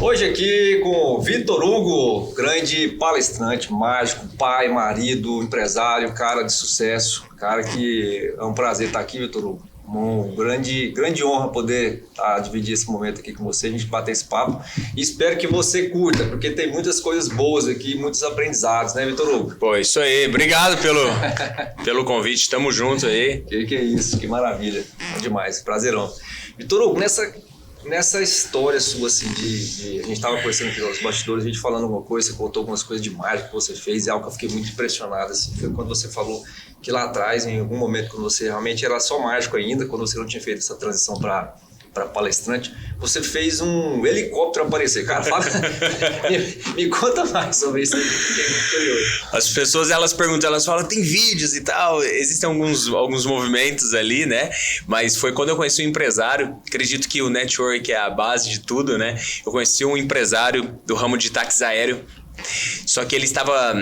Hoje aqui com o Vitor Hugo, grande palestrante, mágico, pai, marido, empresário, cara de sucesso, cara que é um prazer estar aqui, Vitor Hugo. Uma grande honra poder dividir esse momento aqui com você, a gente bater esse papo. E espero que você curta, porque tem muitas coisas boas aqui, muitos aprendizados, né, Vitor Hugo? Pô, isso aí. Obrigado pelo convite. Tamo junto aí. Que é isso, que maravilha. Bom demais, prazerão. Vitor Hugo, nessa história sua, assim, a gente estava conversando aqui nos bastidores, a gente falando alguma coisa, você contou algumas coisas de mágica que você fez, e algo que eu fiquei muito impressionado, assim, foi quando você falou que lá atrás, em algum momento, quando você realmente era só mágico ainda, quando você não tinha feito essa transição para palestrante, você fez um helicóptero aparecer. Cara, fala, me conta mais sobre isso aí, que é muito curioso. As pessoas, elas perguntam, elas falam, tem vídeos e tal, existem alguns movimentos ali, né? Mas foi quando eu conheci um empresário, acredito que o network é a base de tudo, né? Eu conheci um empresário do ramo de táxi aéreo, só que ele estava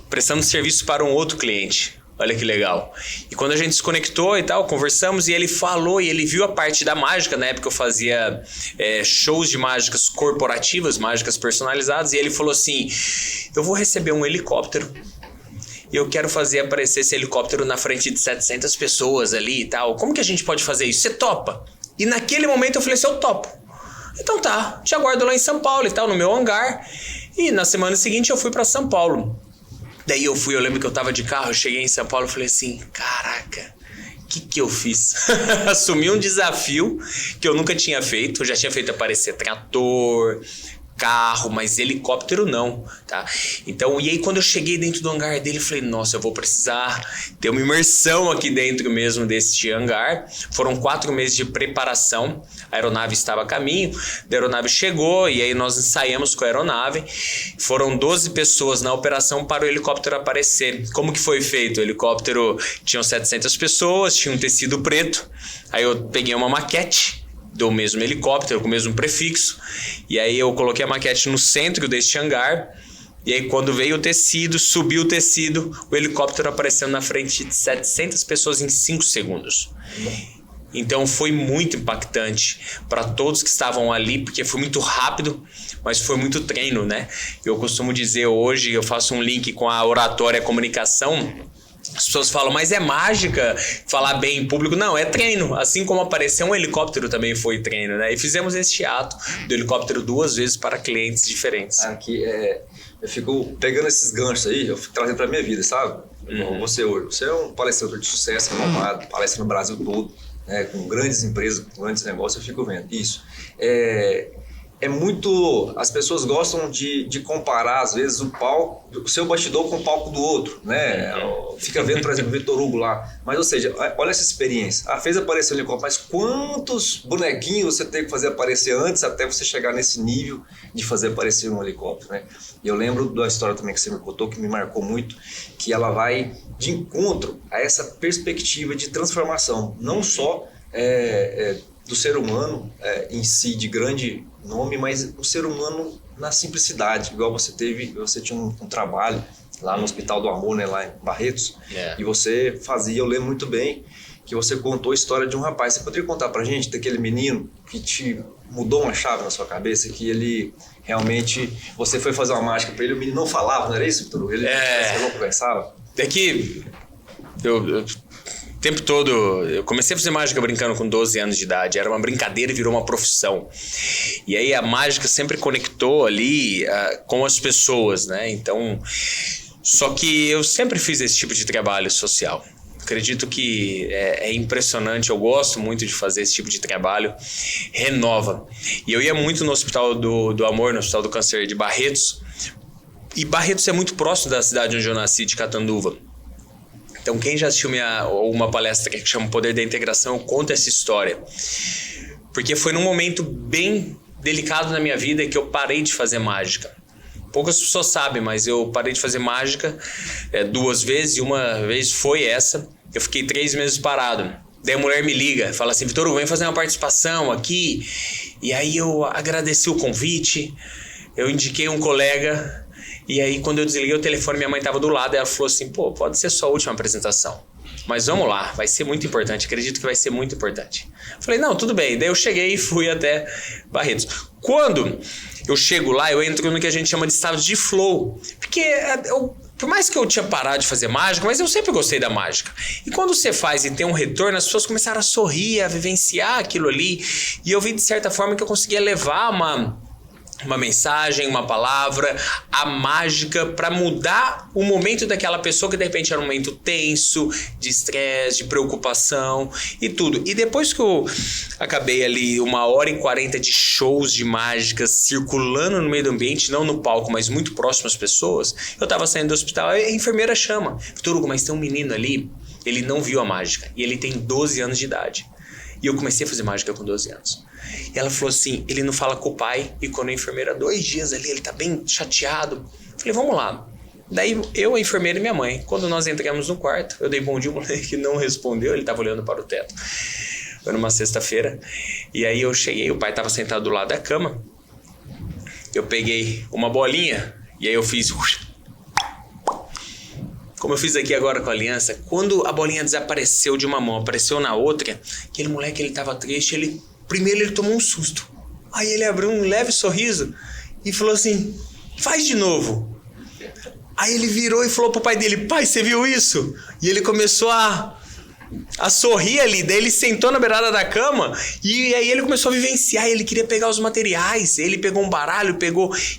prestando serviço para um outro cliente. Olha que legal. E quando a gente se conectou e tal, conversamos, e ele falou, e ele viu a parte da mágica. Na época eu fazia shows de mágicas corporativas, mágicas personalizadas, e ele falou assim, eu vou receber um helicóptero e eu quero fazer aparecer esse helicóptero na frente de 700 pessoas ali e tal. Como que a gente pode fazer isso? Você topa? E naquele momento eu falei assim, eu topo. Então tá, te aguardo lá em São Paulo e tal, no meu hangar. E na semana seguinte eu fui para São Paulo. Daí eu lembro que eu tava de carro, eu cheguei em São Paulo e falei assim, caraca, o que eu fiz? Assumi um desafio que eu nunca tinha feito, eu já tinha feito aparecer trator, carro, mas helicóptero não, tá? Então, e aí quando eu cheguei dentro do hangar dele, eu falei, nossa, eu vou precisar ter uma imersão aqui dentro mesmo deste hangar. Foram 4 meses de preparação, a aeronave estava a caminho, a aeronave chegou e aí nós ensaiamos com a aeronave. Foram 12 pessoas na operação para o helicóptero aparecer. Como que foi feito? O helicóptero tinha 700 pessoas, tinha um tecido preto, aí eu peguei uma maquete do mesmo helicóptero, com o mesmo prefixo, e aí eu coloquei a maquete no centro deste hangar, e aí quando veio o tecido, subiu o tecido, o helicóptero apareceu na frente de 700 pessoas em 5 segundos. Então foi muito impactante para todos que estavam ali, porque foi muito rápido, mas foi muito treino, né? Eu costumo dizer hoje, eu faço um link com a oratória e a comunicação. As pessoas falam, mas é mágica falar bem em público? Não, é treino. Assim como apareceu um helicóptero também foi treino, né? E fizemos este ato do helicóptero 2 vezes para clientes diferentes. Aqui eu fico pegando esses ganchos aí, eu fico trazendo pra minha vida, sabe? Você hoje, você é um palestrador de sucesso, renomado, palestra no Brasil todo, né? Com grandes empresas, com grandes negócios, eu fico vendo isso. É muito... As pessoas gostam de comparar, às vezes, o seu bastidor com o palco do outro, né? Fica vendo, por exemplo, o Vitor Hugo lá. Mas, ou seja, olha essa experiência. Fez aparecer o helicóptero, mas quantos bonequinhos você teve que fazer aparecer antes até você chegar nesse nível de fazer aparecer um helicóptero, né? E eu lembro da história também que você me contou, que me marcou muito, que ela vai de encontro a essa perspectiva de transformação, não só do ser humano em si, de grande nome, mas o ser humano na simplicidade, igual você tinha um trabalho lá no Hospital do Amor, né, lá em Barretos, e você fazia, eu lembro muito bem, que você contou a história de um rapaz. Você poderia contar pra gente daquele menino que te mudou uma chave na sua cabeça, que ele realmente, você foi fazer uma mágica pra ele, o menino não falava, não era isso, Vitor? Ele não conversava? É que o tempo todo, eu comecei a fazer mágica brincando com 12 anos de idade, era uma brincadeira e virou uma profissão. E aí a mágica sempre conectou ali com as pessoas, né? Então, só que eu sempre fiz esse tipo de trabalho social. Acredito que é impressionante, eu gosto muito de fazer esse tipo de trabalho, renova. E eu ia muito no Hospital do Amor, no Hospital do Câncer de Barretos, e Barretos é muito próximo da cidade onde eu nasci, de Catanduva. Então, quem já assistiu uma palestra que chama Poder da Integração, eu conto essa história. Porque foi num momento bem delicado na minha vida que eu parei de fazer mágica. Poucas pessoas sabem, mas eu parei de fazer mágica 2 vezes, e uma vez foi essa. Eu fiquei 3 meses parado. Daí a mulher me liga, fala assim, Vitor, vem fazer uma participação aqui. E aí eu agradeci o convite, eu indiquei um colega. E aí, quando eu desliguei o telefone, minha mãe estava do lado e ela falou assim, pô, pode ser sua última apresentação, mas vamos lá, vai ser muito importante, acredito que vai ser muito importante. Eu falei, não, tudo bem. Daí eu cheguei e fui até Barretos. Quando eu chego lá, eu entro no que a gente chama de estado de flow. Porque por mais que eu tinha parado de fazer mágica, mas eu sempre gostei da mágica. E quando você faz e tem um retorno, as pessoas começaram a sorrir, a vivenciar aquilo ali. E eu vi de certa forma que eu conseguia levar uma mensagem, uma palavra, a mágica para mudar o momento daquela pessoa que de repente era um momento tenso, de estresse, de preocupação e tudo. E depois que eu acabei ali 1h40 de shows de mágica circulando no meio do ambiente, não no palco, mas muito próximo às pessoas, eu tava saindo do hospital e a enfermeira chama: Vitor Hugo, mas tem um menino ali, ele não viu a mágica e ele tem 12 anos de idade. E eu comecei a fazer mágica com 12 anos. E ela falou assim, ele não fala com o pai. E quando a enfermeira, 2 dias ali, ele tá bem chateado. Eu falei, vamos lá. Daí eu, a enfermeira e minha mãe. Quando nós entramos no quarto, eu dei bom dia, o moleque não respondeu. Ele tava olhando para o teto. Foi numa sexta-feira. E aí eu cheguei, o pai tava sentado do lado da cama. Eu peguei uma bolinha. E aí eu fiz... Como eu fiz aqui agora com a aliança, quando a bolinha desapareceu de uma mão, apareceu na outra, aquele moleque, ele tava triste, primeiro ele tomou um susto. Aí ele abriu um leve sorriso e falou assim, faz de novo. Aí ele virou e falou pro pai dele, pai, você viu isso? E ele começou a sorrir ali, daí ele sentou na beirada da cama e aí ele começou a vivenciar, ele queria pegar os materiais, ele pegou um baralho,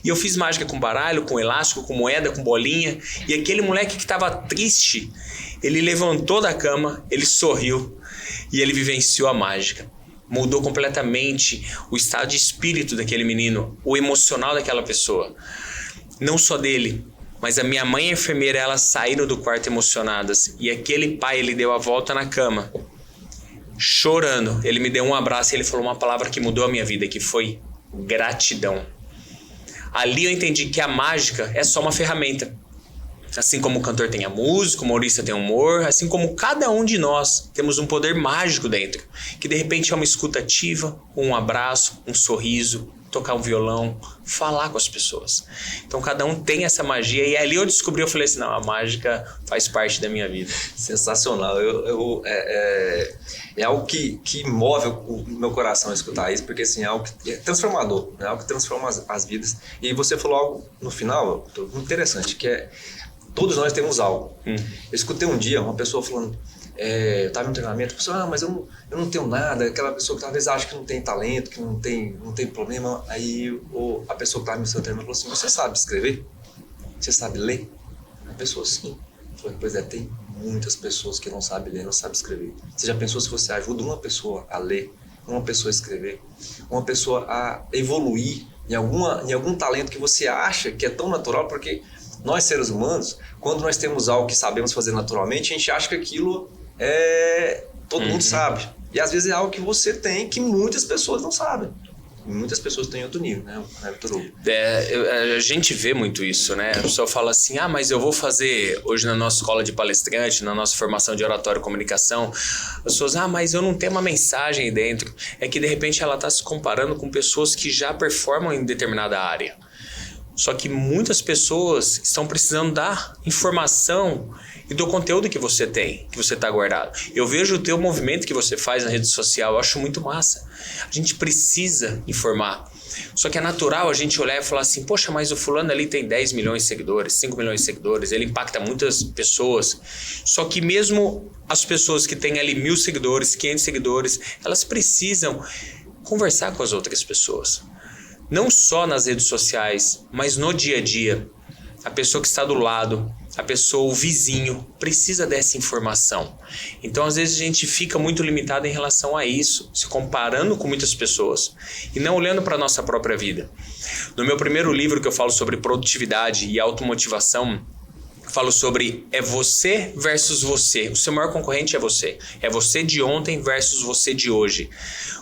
e eu fiz mágica com baralho, com elástico, com moeda, com bolinha, e aquele moleque que tava triste, ele levantou da cama, ele sorriu e ele vivenciou a mágica. Mudou completamente o estado de espírito daquele menino, o emocional daquela pessoa, não só dele, mas a minha mãe e a enfermeira, elas saíram do quarto emocionadas. E aquele pai, ele deu a volta na cama, chorando. Ele me deu um abraço e ele falou uma palavra que mudou a minha vida, que foi gratidão. Ali eu entendi que a mágica é só uma ferramenta. Assim como o cantor tem a música, o humorista tem o humor, assim como cada um de nós temos um poder mágico dentro, que de repente é uma escuta ativa, um abraço, um sorriso, tocar um violão, falar com as pessoas. Então cada um tem essa magia e ali eu descobri, eu falei assim, não, a mágica faz parte da minha vida. Sensacional. É algo que move o meu coração escutar isso, porque assim, é algo que é transformador, é algo que transforma as vidas. E aí você falou algo no final, muito interessante, que é, todos nós temos algo. Eu escutei um dia uma pessoa falando, eu estava em treinamento, a pessoa, mas eu não tenho nada, aquela pessoa que talvez acha que não tem talento, que não tem problema, aí a pessoa que estava me treinamento falou assim, você sabe escrever? Você sabe ler? A pessoa, sim. Eu falei, pois é, tem muitas pessoas que não sabem ler, não sabem escrever. Você já pensou se você ajuda uma pessoa a ler, uma pessoa a escrever, uma pessoa a evoluir em algum talento que você acha que é tão natural, porque nós seres humanos, quando nós temos algo que sabemos fazer naturalmente, a gente acha que aquilo todo mundo sabe. E às vezes é algo que você tem que muitas pessoas não sabem. Muitas pessoas têm outro nível, né, Vitor Hugo? A gente vê muito isso, né? A pessoa fala assim, mas eu vou fazer hoje na nossa escola de palestrante, na nossa formação de oratório e comunicação, as pessoas, mas eu não tenho uma mensagem aí dentro. É que de repente ela está se comparando com pessoas que já performam em determinada área. Só que muitas pessoas estão precisando da informação e do conteúdo que você tem, que você está guardado. Eu vejo o teu movimento que você faz na rede social, eu acho muito massa. A gente precisa informar. Só que é natural a gente olhar e falar assim, poxa, mas o fulano ali tem 10 milhões de seguidores, 5 milhões de seguidores, ele impacta muitas pessoas. Só que mesmo as pessoas que têm ali 1.000 seguidores, 500 seguidores, elas precisam conversar com as outras pessoas. Não só nas redes sociais, mas no dia a dia. A pessoa que está do lado, a pessoa, o vizinho, precisa dessa informação. Então, às vezes, a gente fica muito limitado em relação a isso, se comparando com muitas pessoas e não olhando para a nossa própria vida. No meu primeiro livro, que eu falo sobre produtividade e automotivação, falo sobre você versus você. O seu maior concorrente é você. É você de ontem versus você de hoje.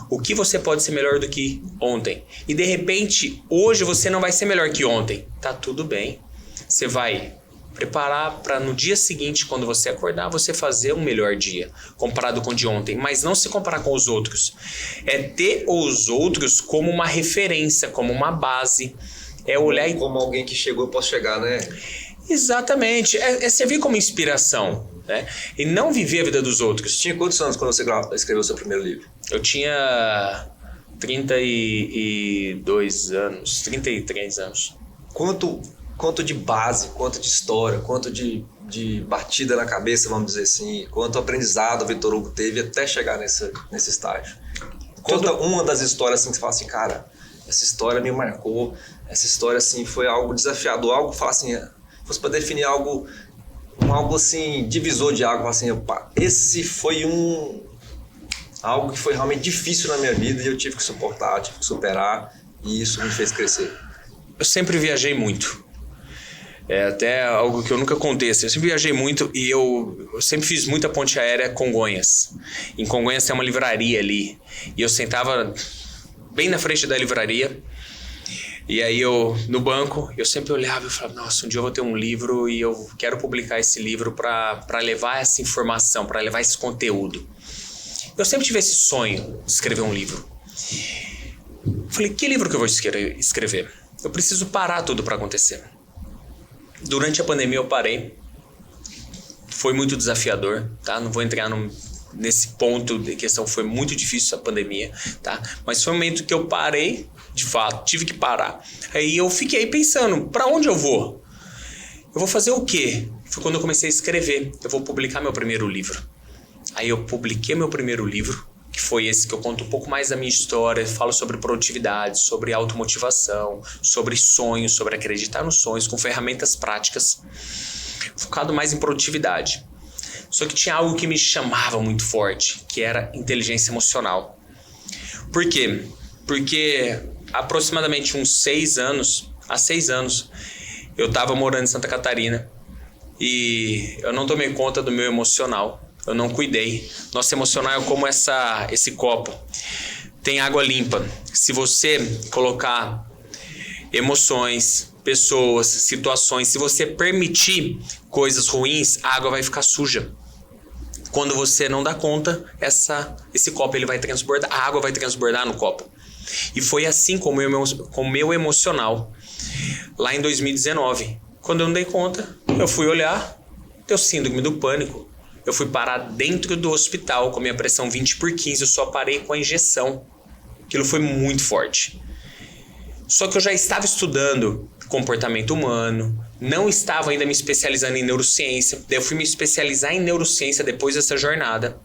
O que você pode ser melhor do que ontem? E de repente, hoje você não vai ser melhor que ontem. Tá tudo bem. Você vai preparar para no dia seguinte, quando você acordar, você fazer um melhor dia, comparado com o de ontem. Mas não se comparar com os outros. É ter os outros como uma referência, como uma base. É olhar e... Como alguém que chegou, eu posso chegar, né? Exatamente. É servir como inspiração, né? E não viver a vida dos outros. Tinha quantos anos quando você escreveu o seu primeiro livro? Eu tinha 32 anos, 33 anos. Quanto de base, quanto de história, quanto de batida na cabeça, vamos dizer assim, quanto aprendizado o Vitor Hugo teve até chegar nesse estágio. Conta uma das histórias assim que você fala assim, cara, essa história me marcou, essa história assim foi algo desafiador, algo, fala assim, fosse para definir algo assim, divisor de água, assim, opa, esse foi algo que foi realmente difícil na minha vida e eu tive que suportar, tive que superar e isso me fez crescer. Eu sempre viajei muito. É até algo que eu nunca contei, assim. Eu sempre viajei muito e eu sempre fiz muita ponte aérea Congonhas. Em Congonhas tem uma livraria ali e eu sentava bem na frente da livraria e aí eu, no banco, eu sempre olhava e falava, nossa, um dia eu vou ter um livro e eu quero publicar esse livro para levar essa informação, para levar esse conteúdo. Eu sempre tive esse sonho de escrever um livro. Falei, que livro que eu vou escrever? Eu preciso parar tudo para acontecer. Durante a pandemia eu parei. Foi muito desafiador, tá? Não vou entrar nesse ponto de questão, foi muito difícil a pandemia, tá? Mas foi um momento que eu parei, de fato, tive que parar. Aí eu fiquei pensando, para onde eu vou? Eu vou fazer o quê? Foi quando eu comecei a escrever. Eu vou publicar meu primeiro livro. Aí eu publiquei meu primeiro livro, que foi esse que eu conto um pouco mais da minha história, falo sobre produtividade, sobre automotivação, sobre sonhos, sobre acreditar nos sonhos, com ferramentas práticas, focado mais em produtividade. Só que tinha algo que me chamava muito forte, que era inteligência emocional. Por quê? Porque aproximadamente há 6 anos, eu estava morando em Santa Catarina e eu não tomei conta do meu emocional. Eu não cuidei. Nosso emocional é como esse copo. Tem água limpa. Se você colocar emoções, pessoas, situações, se você permitir coisas ruins, a água vai ficar suja. Quando você não dá conta, esse copo ele vai transbordar, a água vai transbordar no copo. E foi assim com o meu emocional. Lá em 2019, quando eu não dei conta, eu fui olhar, deu síndrome do pânico. Eu fui parar dentro do hospital com a minha pressão 20/15, eu só parei com a injeção. Aquilo foi muito forte. Só que eu já estava estudando comportamento humano, não estava ainda me especializando em neurociência. Daí eu fui me especializar em neurociência depois dessa jornada.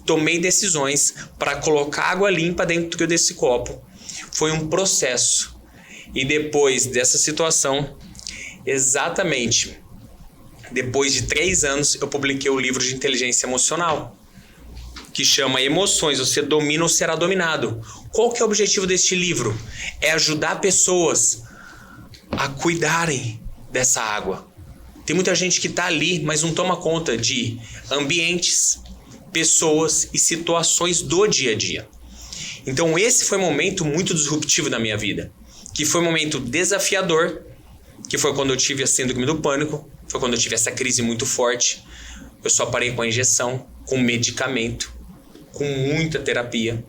Tomei decisões para colocar água limpa dentro desse copo. Foi um processo. E depois dessa situação, exatamente depois de 3 anos, eu publiquei o livro de inteligência emocional, que chama Emoções, você domina ou será dominado. Qual que é o objetivo deste livro? É ajudar pessoas a cuidarem dessa água. Tem muita gente que está ali, mas não toma conta de ambientes, pessoas e situações do dia a dia. Então esse foi um momento muito disruptivo na minha vida, que foi um momento desafiador, que foi quando eu tive a síndrome do pânico, foi quando eu tive essa crise muito forte. Eu só parei com a injeção, com medicamento, com muita terapia.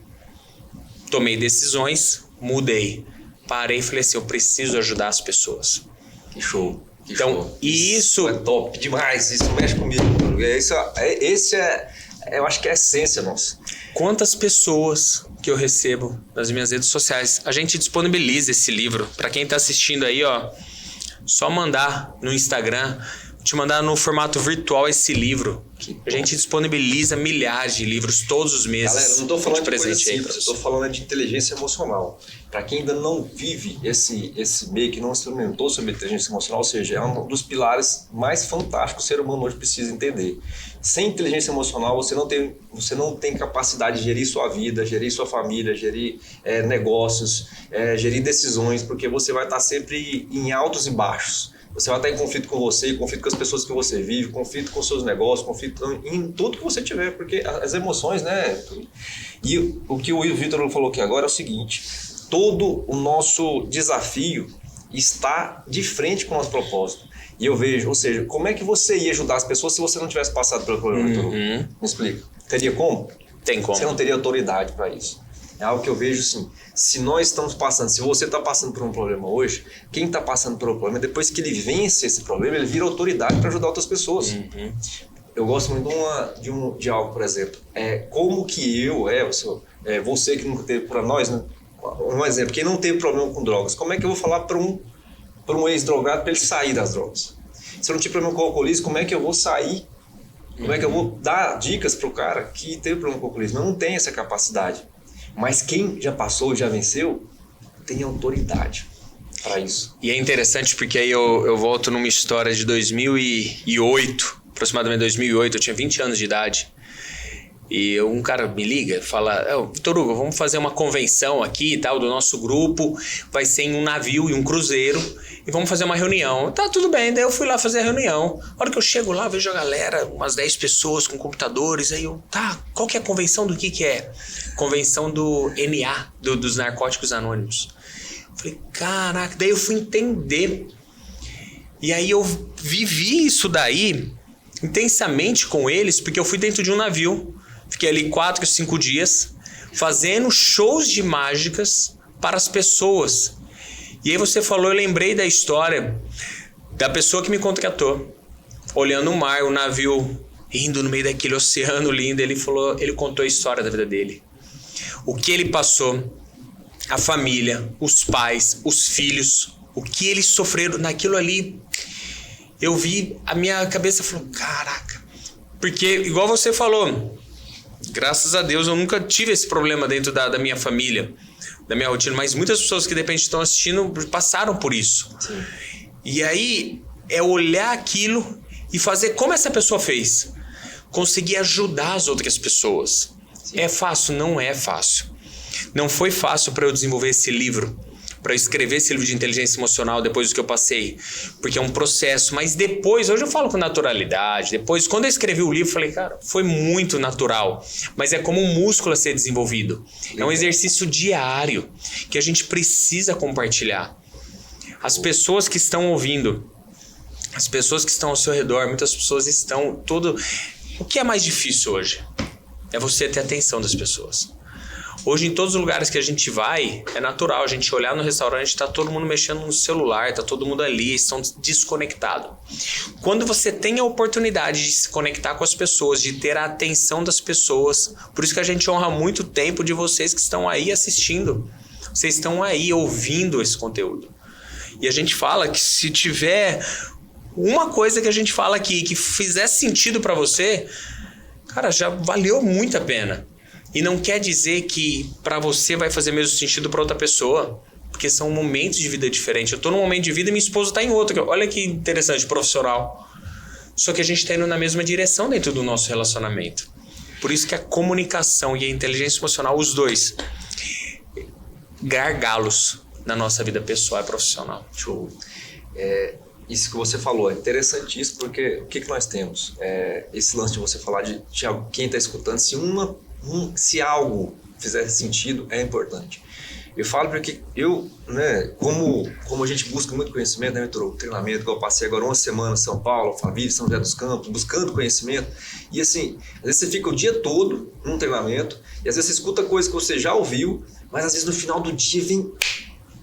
Tomei decisões, mudei. Parei e falei assim, eu preciso ajudar as pessoas. Que show. Então, isso é top demais, isso mexe comigo. Eu acho que é a essência nossa. Quantas pessoas que eu recebo nas minhas redes sociais, a gente disponibiliza esse livro. Para quem está assistindo aí, ó, só mandar no Instagram, te mandar no formato virtual esse livro. A gente disponibiliza milhares de livros todos os meses. Galera, eu não estou falando de coisa presente aí. simples, eu estou falando de inteligência emocional. Para quem ainda não vive esse meio, que não experimentou sobre inteligência emocional, ou seja, é um dos pilares mais fantásticos que o ser humano hoje precisa entender. Sem inteligência emocional, você não tem capacidade de gerir sua vida, gerir sua família, gerir negócios, gerir decisões, porque você vai estar sempre em altos e baixos. Você vai estar em conflito com você, conflito com as pessoas que você vive, conflito com seus negócios, conflito em tudo que você tiver, porque as emoções, né? E o que o Vitor falou aqui agora é o seguinte: todo o nosso desafio está de frente com o nosso propósito. E eu vejo, ou seja, como é que você ia ajudar as pessoas se você não tivesse passado pelo problema, Vitor? Me explica. Teria como? Tem como. Você não teria autoridade para isso. É algo que eu vejo assim, se nós estamos passando, se você está passando por um problema hoje, quem está passando por um problema, depois que ele vence esse problema, ele vira autoridade para ajudar outras pessoas. Eu gosto muito de algo, por exemplo, como que você que nunca teve, para nós, né, um exemplo, quem não teve problema com drogas, como é que eu vou falar para um ex-drogado para ele sair das drogas? Se eu não tive problema com o alcoolismo, como é que eu vou sair? Como é que eu vou dar dicas pro cara que teve problema com o alcoolismo? Eu não tenho essa capacidade. Mas quem já passou, já venceu, tem autoridade para isso. E é interessante porque aí eu volto numa história de 2008, aproximadamente 2008, eu tinha 20 anos de idade. E um cara me liga, fala, Vitor Hugo, vamos fazer uma convenção aqui e tal, do nosso grupo, vai ser em um navio, em um cruzeiro, e vamos fazer uma reunião. Tá, tudo bem, daí eu fui lá fazer a reunião. A hora que eu chego lá, vejo a galera, umas 10 pessoas com computadores, aí eu, qual que é a convenção do que é? Convenção do NA, dos Narcóticos Anônimos. Eu falei, caraca, daí eu fui entender. E aí eu vivi isso daí intensamente com eles, porque eu fui dentro de um navio. Fiquei ali 4, 5 dias fazendo shows de mágicas para as pessoas. E aí você falou, eu lembrei da história da pessoa que me contratou, olhando o mar, o navio indo no meio daquele oceano lindo. Ele contou a história da vida dele, o que ele passou, a família, os pais, os filhos, o que eles sofreram naquilo ali. Eu vi, a minha cabeça falou, caraca, porque igual você falou, graças a Deus eu nunca tive esse problema dentro da minha família, da minha rotina, mas muitas pessoas que de repente estão assistindo passaram por isso. Sim. E aí é olhar aquilo e fazer como essa pessoa fez, conseguir ajudar as outras pessoas. Sim. É fácil? Não é fácil. Não foi fácil para eu desenvolver esse livro, para escrever esse livro de inteligência emocional depois do que eu passei, porque é um processo, mas depois, hoje eu falo com naturalidade, depois, quando eu escrevi o livro, falei, cara, foi muito natural, mas é como um músculo a ser desenvolvido, é um exercício diário, que a gente precisa compartilhar. As pessoas que estão ouvindo, as pessoas que estão ao seu redor, muitas pessoas estão, o que é mais difícil hoje? É você ter a atenção das pessoas. Hoje, em todos os lugares que a gente vai, é natural a gente olhar no restaurante, tá todo mundo mexendo no celular, tá todo mundo ali, estão desconectados. Quando você tem a oportunidade de se conectar com as pessoas, de ter a atenção das pessoas, por isso que a gente honra muito o tempo de vocês que estão aí assistindo. Vocês estão aí ouvindo esse conteúdo. E a gente fala que se tiver uma coisa que a gente fala aqui que fizer sentido para você, cara, já valeu muito a pena. E não quer dizer que para você vai fazer mesmo sentido para outra pessoa, porque são momentos de vida diferentes. Eu tô num momento de vida e minha esposa tá em outro. Olha que interessante, profissional. Só que a gente tá indo na mesma direção dentro do nosso relacionamento. Por isso que a comunicação e a inteligência emocional, os dois, gargalos na nossa vida pessoal e profissional. Show. Isso que você falou é interessantíssimo, porque o que nós temos? Esse lance de você falar de quem está escutando, se algo fizer sentido, é importante. Eu falo porque como a gente busca muito conhecimento, né, Vitor? O treinamento que eu passei agora uma semana em São Paulo, Alphaville, São José dos Campos, buscando conhecimento. E assim, às vezes você fica o dia todo num treinamento, e às vezes você escuta coisas que você já ouviu, mas às vezes no final do dia vem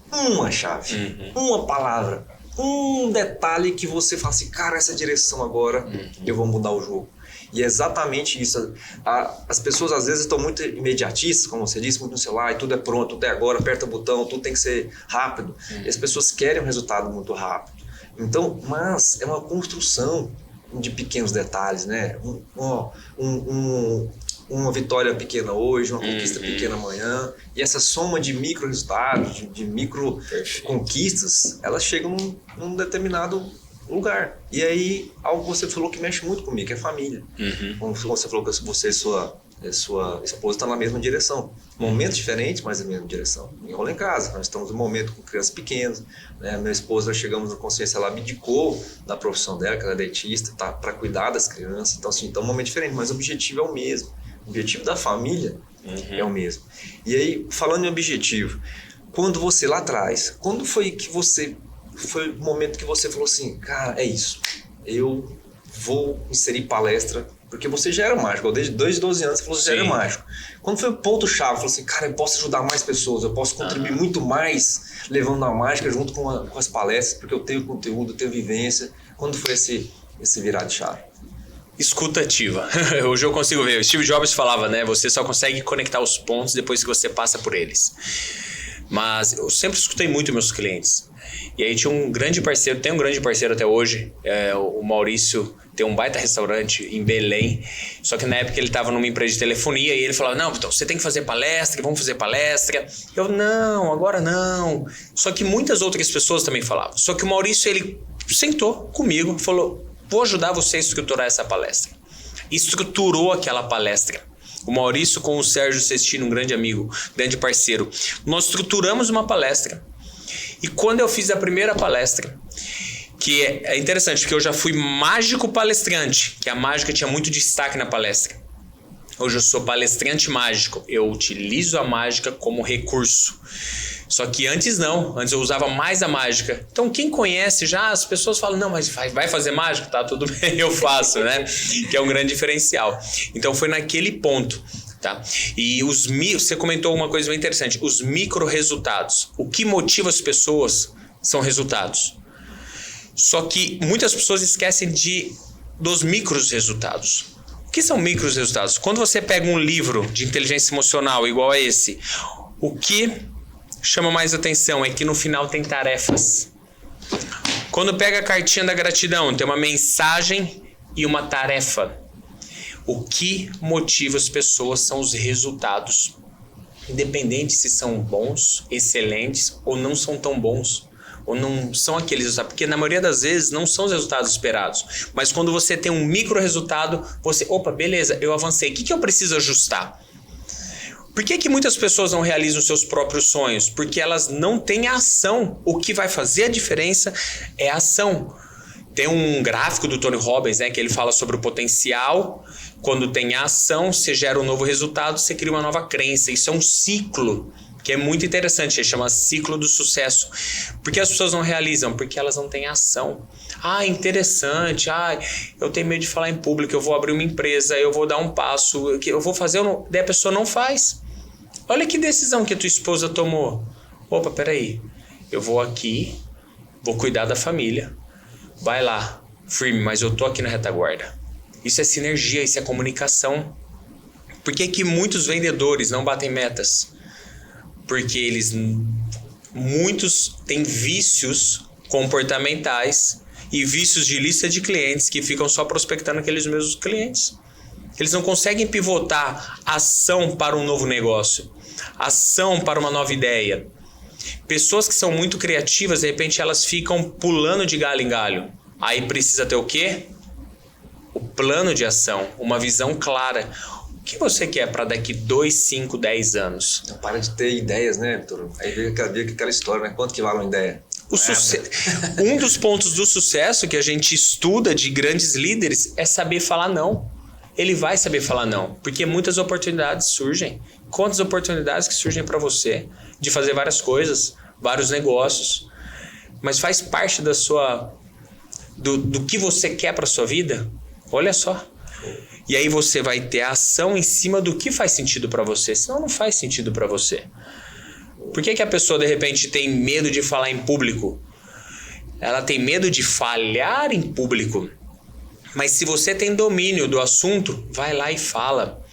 uma chave, uma palavra, um detalhe que você fala assim, cara, essa direção agora, eu vou mudar o jogo. E é exatamente isso. As pessoas às vezes estão muito imediatistas, como você disse, muito no celular, e tudo é pronto, tudo é agora, aperta o botão, tudo tem que ser rápido. E as pessoas querem um resultado muito rápido. Então, mas é uma construção de pequenos detalhes, né? Uma vitória pequena hoje, uma conquista pequena amanhã. E essa soma de micro resultados, de micro conquistas, elas chegam num determinado lugar. E aí, algo que você falou que mexe muito comigo, que é família. Como você falou que você e sua esposa estão na mesma direção. Momentos diferentes, mas na mesma direção. Enrola em casa, nós estamos num momento com crianças pequenas, né? Minha esposa, nós chegamos na consciência, ela abdicou da profissão dela, que ela é dentista, tá, para cuidar das crianças. Então, assim, é um momento diferente, mas o objetivo é o mesmo. O objetivo da família é o mesmo. E aí, falando em objetivo, quando você lá atrás, quando foi o momento que você falou assim, cara, é isso, eu vou inserir palestra, porque você já era mágico, desde 12 anos você falou que você já era mágico. Quando foi o ponto-chave, falou assim, cara, eu posso ajudar mais pessoas, eu posso contribuir muito mais levando a mágica junto com as palestras, porque eu tenho conteúdo, eu tenho vivência. Quando foi esse virar de chave? Escuta ativa. Hoje eu consigo ver. O Steve Jobs falava, né? Você só consegue conectar os pontos depois que você passa por eles. mas eu sempre escutei muito meus clientes. E aí tinha um grande parceiro, tem um grande parceiro até hoje, o Maurício, tem um baita restaurante em Belém, só que na época ele estava numa empresa de telefonia e ele falava, não, então você tem que fazer palestra, vamos fazer palestra. Eu, não, agora não. Só que muitas outras pessoas também falavam. Só que o Maurício, ele sentou comigo e falou, vou ajudar você a estruturar essa palestra. Estruturou aquela palestra. O Maurício com o Sérgio Sestino, um grande amigo, grande parceiro, nós estruturamos uma palestra. E quando eu fiz a primeira palestra, que é interessante, porque eu já fui mágico palestrante, que a mágica tinha muito destaque na palestra. Hoje eu sou palestrante mágico, eu utilizo a mágica como recurso. Só que antes não, antes eu usava mais a mágica. Então quem conhece já, as pessoas falam, não, mas vai fazer mágica? Tá, tudo bem, eu faço, né? Que é um grande diferencial. Então foi naquele ponto. Tá? E você comentou uma coisa bem interessante, os micro resultados. O que motiva as pessoas são resultados. Só que muitas pessoas esquecem dos micros resultados. O que são micros resultados? Quando você pega um livro de inteligência emocional igual a esse, o que chama mais atenção é que no final tem tarefas. Quando pega a cartinha da gratidão, tem uma mensagem e uma tarefa. O que motiva as pessoas são os resultados. Independente se são bons, excelentes ou não são tão bons. Ou não são aqueles resultados. Porque na maioria das vezes não são os resultados esperados. Mas quando você tem um micro resultado, você... Opa, beleza, eu avancei. O que eu preciso ajustar? Por que muitas pessoas não realizam seus próprios sonhos? Porque elas não têm ação. O que vai fazer a diferença é a ação. Tem um gráfico do Tony Robbins, né, que ele fala sobre o potencial. Quando tem a ação, você gera um novo resultado, você cria uma nova crença. Isso é um ciclo que é muito interessante, ele chama ciclo do sucesso. Por que as pessoas não realizam? Porque elas não têm ação. Ah, interessante, eu tenho medo de falar em público, eu vou abrir uma empresa, eu vou dar um passo, eu vou fazer, daí a pessoa não faz. Olha que decisão que a tua esposa tomou. Opa, peraí, eu vou aqui, vou cuidar da família. Vai lá, firme, mas eu tô aqui na retaguarda. Isso é sinergia, isso é comunicação. Por que muitos vendedores não batem metas? Porque muitos têm vícios comportamentais e vícios de lista de clientes que ficam só prospectando aqueles mesmos clientes. Eles não conseguem pivotar ação para um novo negócio, ação para uma nova ideia. Pessoas que são muito criativas, de repente elas ficam pulando de galho em galho. Aí precisa ter o quê? O plano de ação, uma visão clara. O que você quer para daqui 2, 5, 10 anos? Não para de ter ideias, né, Vitor? Aí veio aquela história, né? Quanto que vale uma ideia? Um dos pontos do sucesso que a gente estuda de grandes líderes é saber falar não. Ele vai saber falar não, porque muitas oportunidades surgem. Quantas oportunidades que surgem para você de fazer várias coisas, vários negócios, mas faz parte do que você quer para sua vida? Olha só. E aí você vai ter a ação em cima do que faz sentido para você, senão não faz sentido para você. Por que a pessoa de repente tem medo de falar em público? Ela tem medo de falhar em público. Mas se você tem domínio do assunto, vai lá e fala.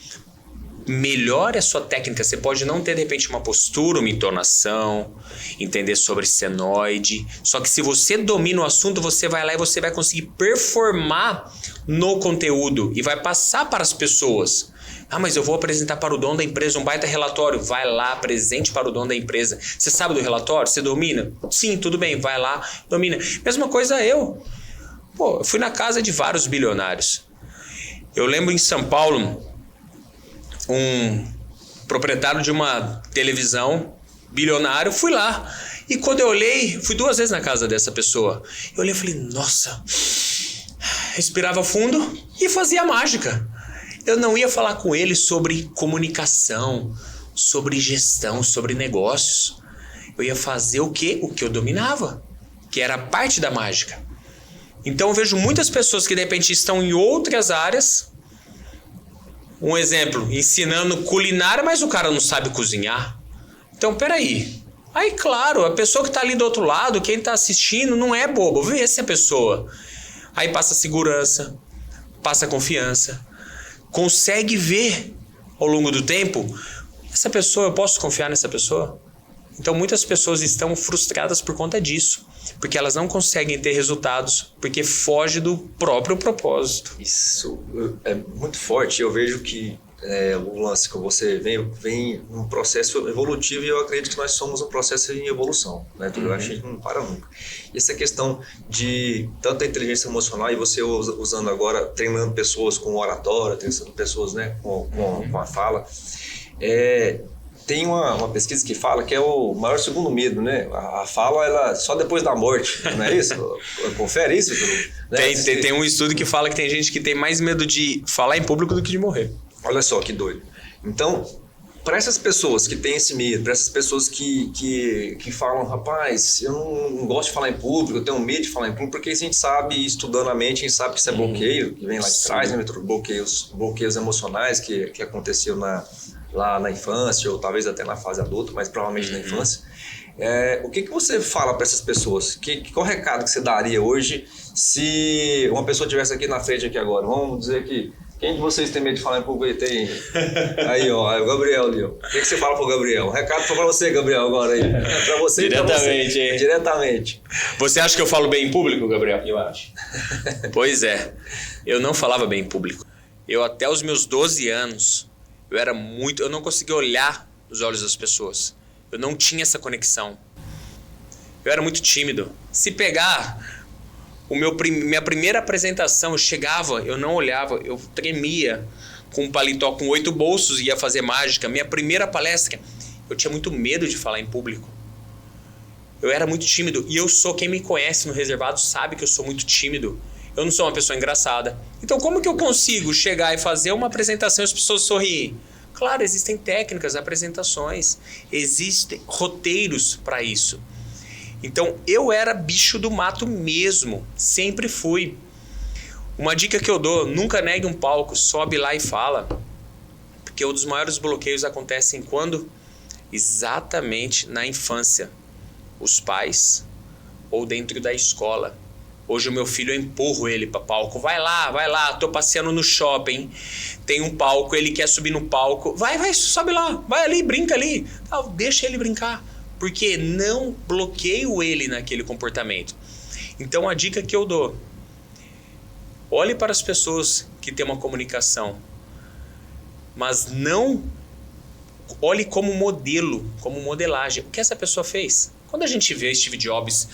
Melhore a sua técnica. Você pode não ter de repente uma postura, uma entonação, entender sobre senoide. Só que se você domina o assunto, você vai lá e você vai conseguir performar no conteúdo e vai passar para as pessoas. Ah, mas eu vou apresentar para o dono da empresa um baita relatório. Vai lá, apresente para o dono da empresa. Você sabe do relatório? Você domina? Sim, tudo bem, vai lá, domina. Mesma coisa eu. Eu fui na casa de vários bilionários. Eu lembro em São Paulo, um proprietário de uma televisão, bilionário, fui lá. E quando eu olhei, fui 2 vezes na casa dessa pessoa. Eu olhei e falei, nossa, respirava fundo e fazia mágica. Eu não ia falar com ele sobre comunicação, sobre gestão, sobre negócios. Eu ia fazer o quê? O que eu dominava, que era parte da mágica. Então eu vejo muitas pessoas que de repente estão em outras áreas. Um exemplo, ensinando culinária, mas o cara não sabe cozinhar. Então peraí. Aí claro, a pessoa que está ali do outro lado, quem está assistindo, não é bobo. Vê essa pessoa. Aí passa segurança, passa confiança. Consegue ver ao longo do tempo, essa pessoa, eu posso confiar nessa pessoa? Então muitas pessoas estão frustradas por conta disso, porque elas não conseguem ter resultados, porque foge do próprio propósito. Isso é muito forte. Eu vejo que o lance que você vem num processo evolutivo, e eu acredito que nós somos um processo em evolução, né? Eu acho que a gente não para nunca. E essa questão de tanta inteligência emocional, e você usando agora, treinando pessoas com oratória, treinando pessoas, né, com a fala, tem uma pesquisa que fala que é o maior segundo medo, né? A fala, ela só depois da morte, não é isso? Confere isso, né? Tem um estudo que fala que tem gente que tem mais medo de falar em público do que de morrer. Olha só que doido. Então, para essas pessoas que têm esse medo, para essas pessoas que falam, rapaz, eu não gosto de falar em público, eu tenho medo de falar em público, porque a gente sabe, estudando a mente, a gente sabe que isso é bloqueio, que vem lá de trás, né? Bloqueios emocionais que aconteceu lá na infância, ou talvez até na fase adulta, mas provavelmente na infância. O que você fala para essas pessoas? Qual recado que você daria hoje se uma pessoa estivesse aqui na frente aqui agora? Vamos dizer que quem de vocês tem medo de falar em público? Tem aí, ó, o Gabriel ali, ó. O que você fala pro Gabriel? Um recado para você, Gabriel, agora aí. Para você diretamente, e pra você. Diretamente. Você acha que eu falo bem em público, Gabriel? Eu acho. Pois é. Eu não falava bem em público. Eu até os meus 12 anos, eu não conseguia olhar nos olhos das pessoas. Eu não tinha essa conexão. Eu era muito tímido. Se pegar minha primeira apresentação, eu chegava, eu não olhava, eu tremia com um paletó com 8 bolsos e ia fazer mágica. Minha primeira palestra, eu tinha muito medo de falar em público. Eu era muito tímido. E quem me conhece no reservado sabe que eu sou muito tímido. Eu não sou uma pessoa engraçada. Então como que eu consigo chegar e fazer uma apresentação e as pessoas sorrirem? Claro, existem técnicas, apresentações, existem roteiros para isso. Então eu era bicho do mato mesmo, sempre fui. Uma dica que eu dou, nunca negue um palco, sobe lá e fala. Porque um dos maiores bloqueios acontecem quando? Exatamente na infância. Os pais ou dentro da escola. Hoje o meu filho, eu empurro ele para palco. Vai lá, tô passeando no shopping. Tem um palco, ele quer subir no palco. Vai, sobe lá, vai ali, brinca ali. Deixa ele brincar. Porque não bloqueio ele naquele comportamento. Então a dica que eu dou: olhe para as pessoas que têm uma comunicação, mas não olhe como modelo, como modelagem. O que essa pessoa fez? Quando a gente vê Steve Jobs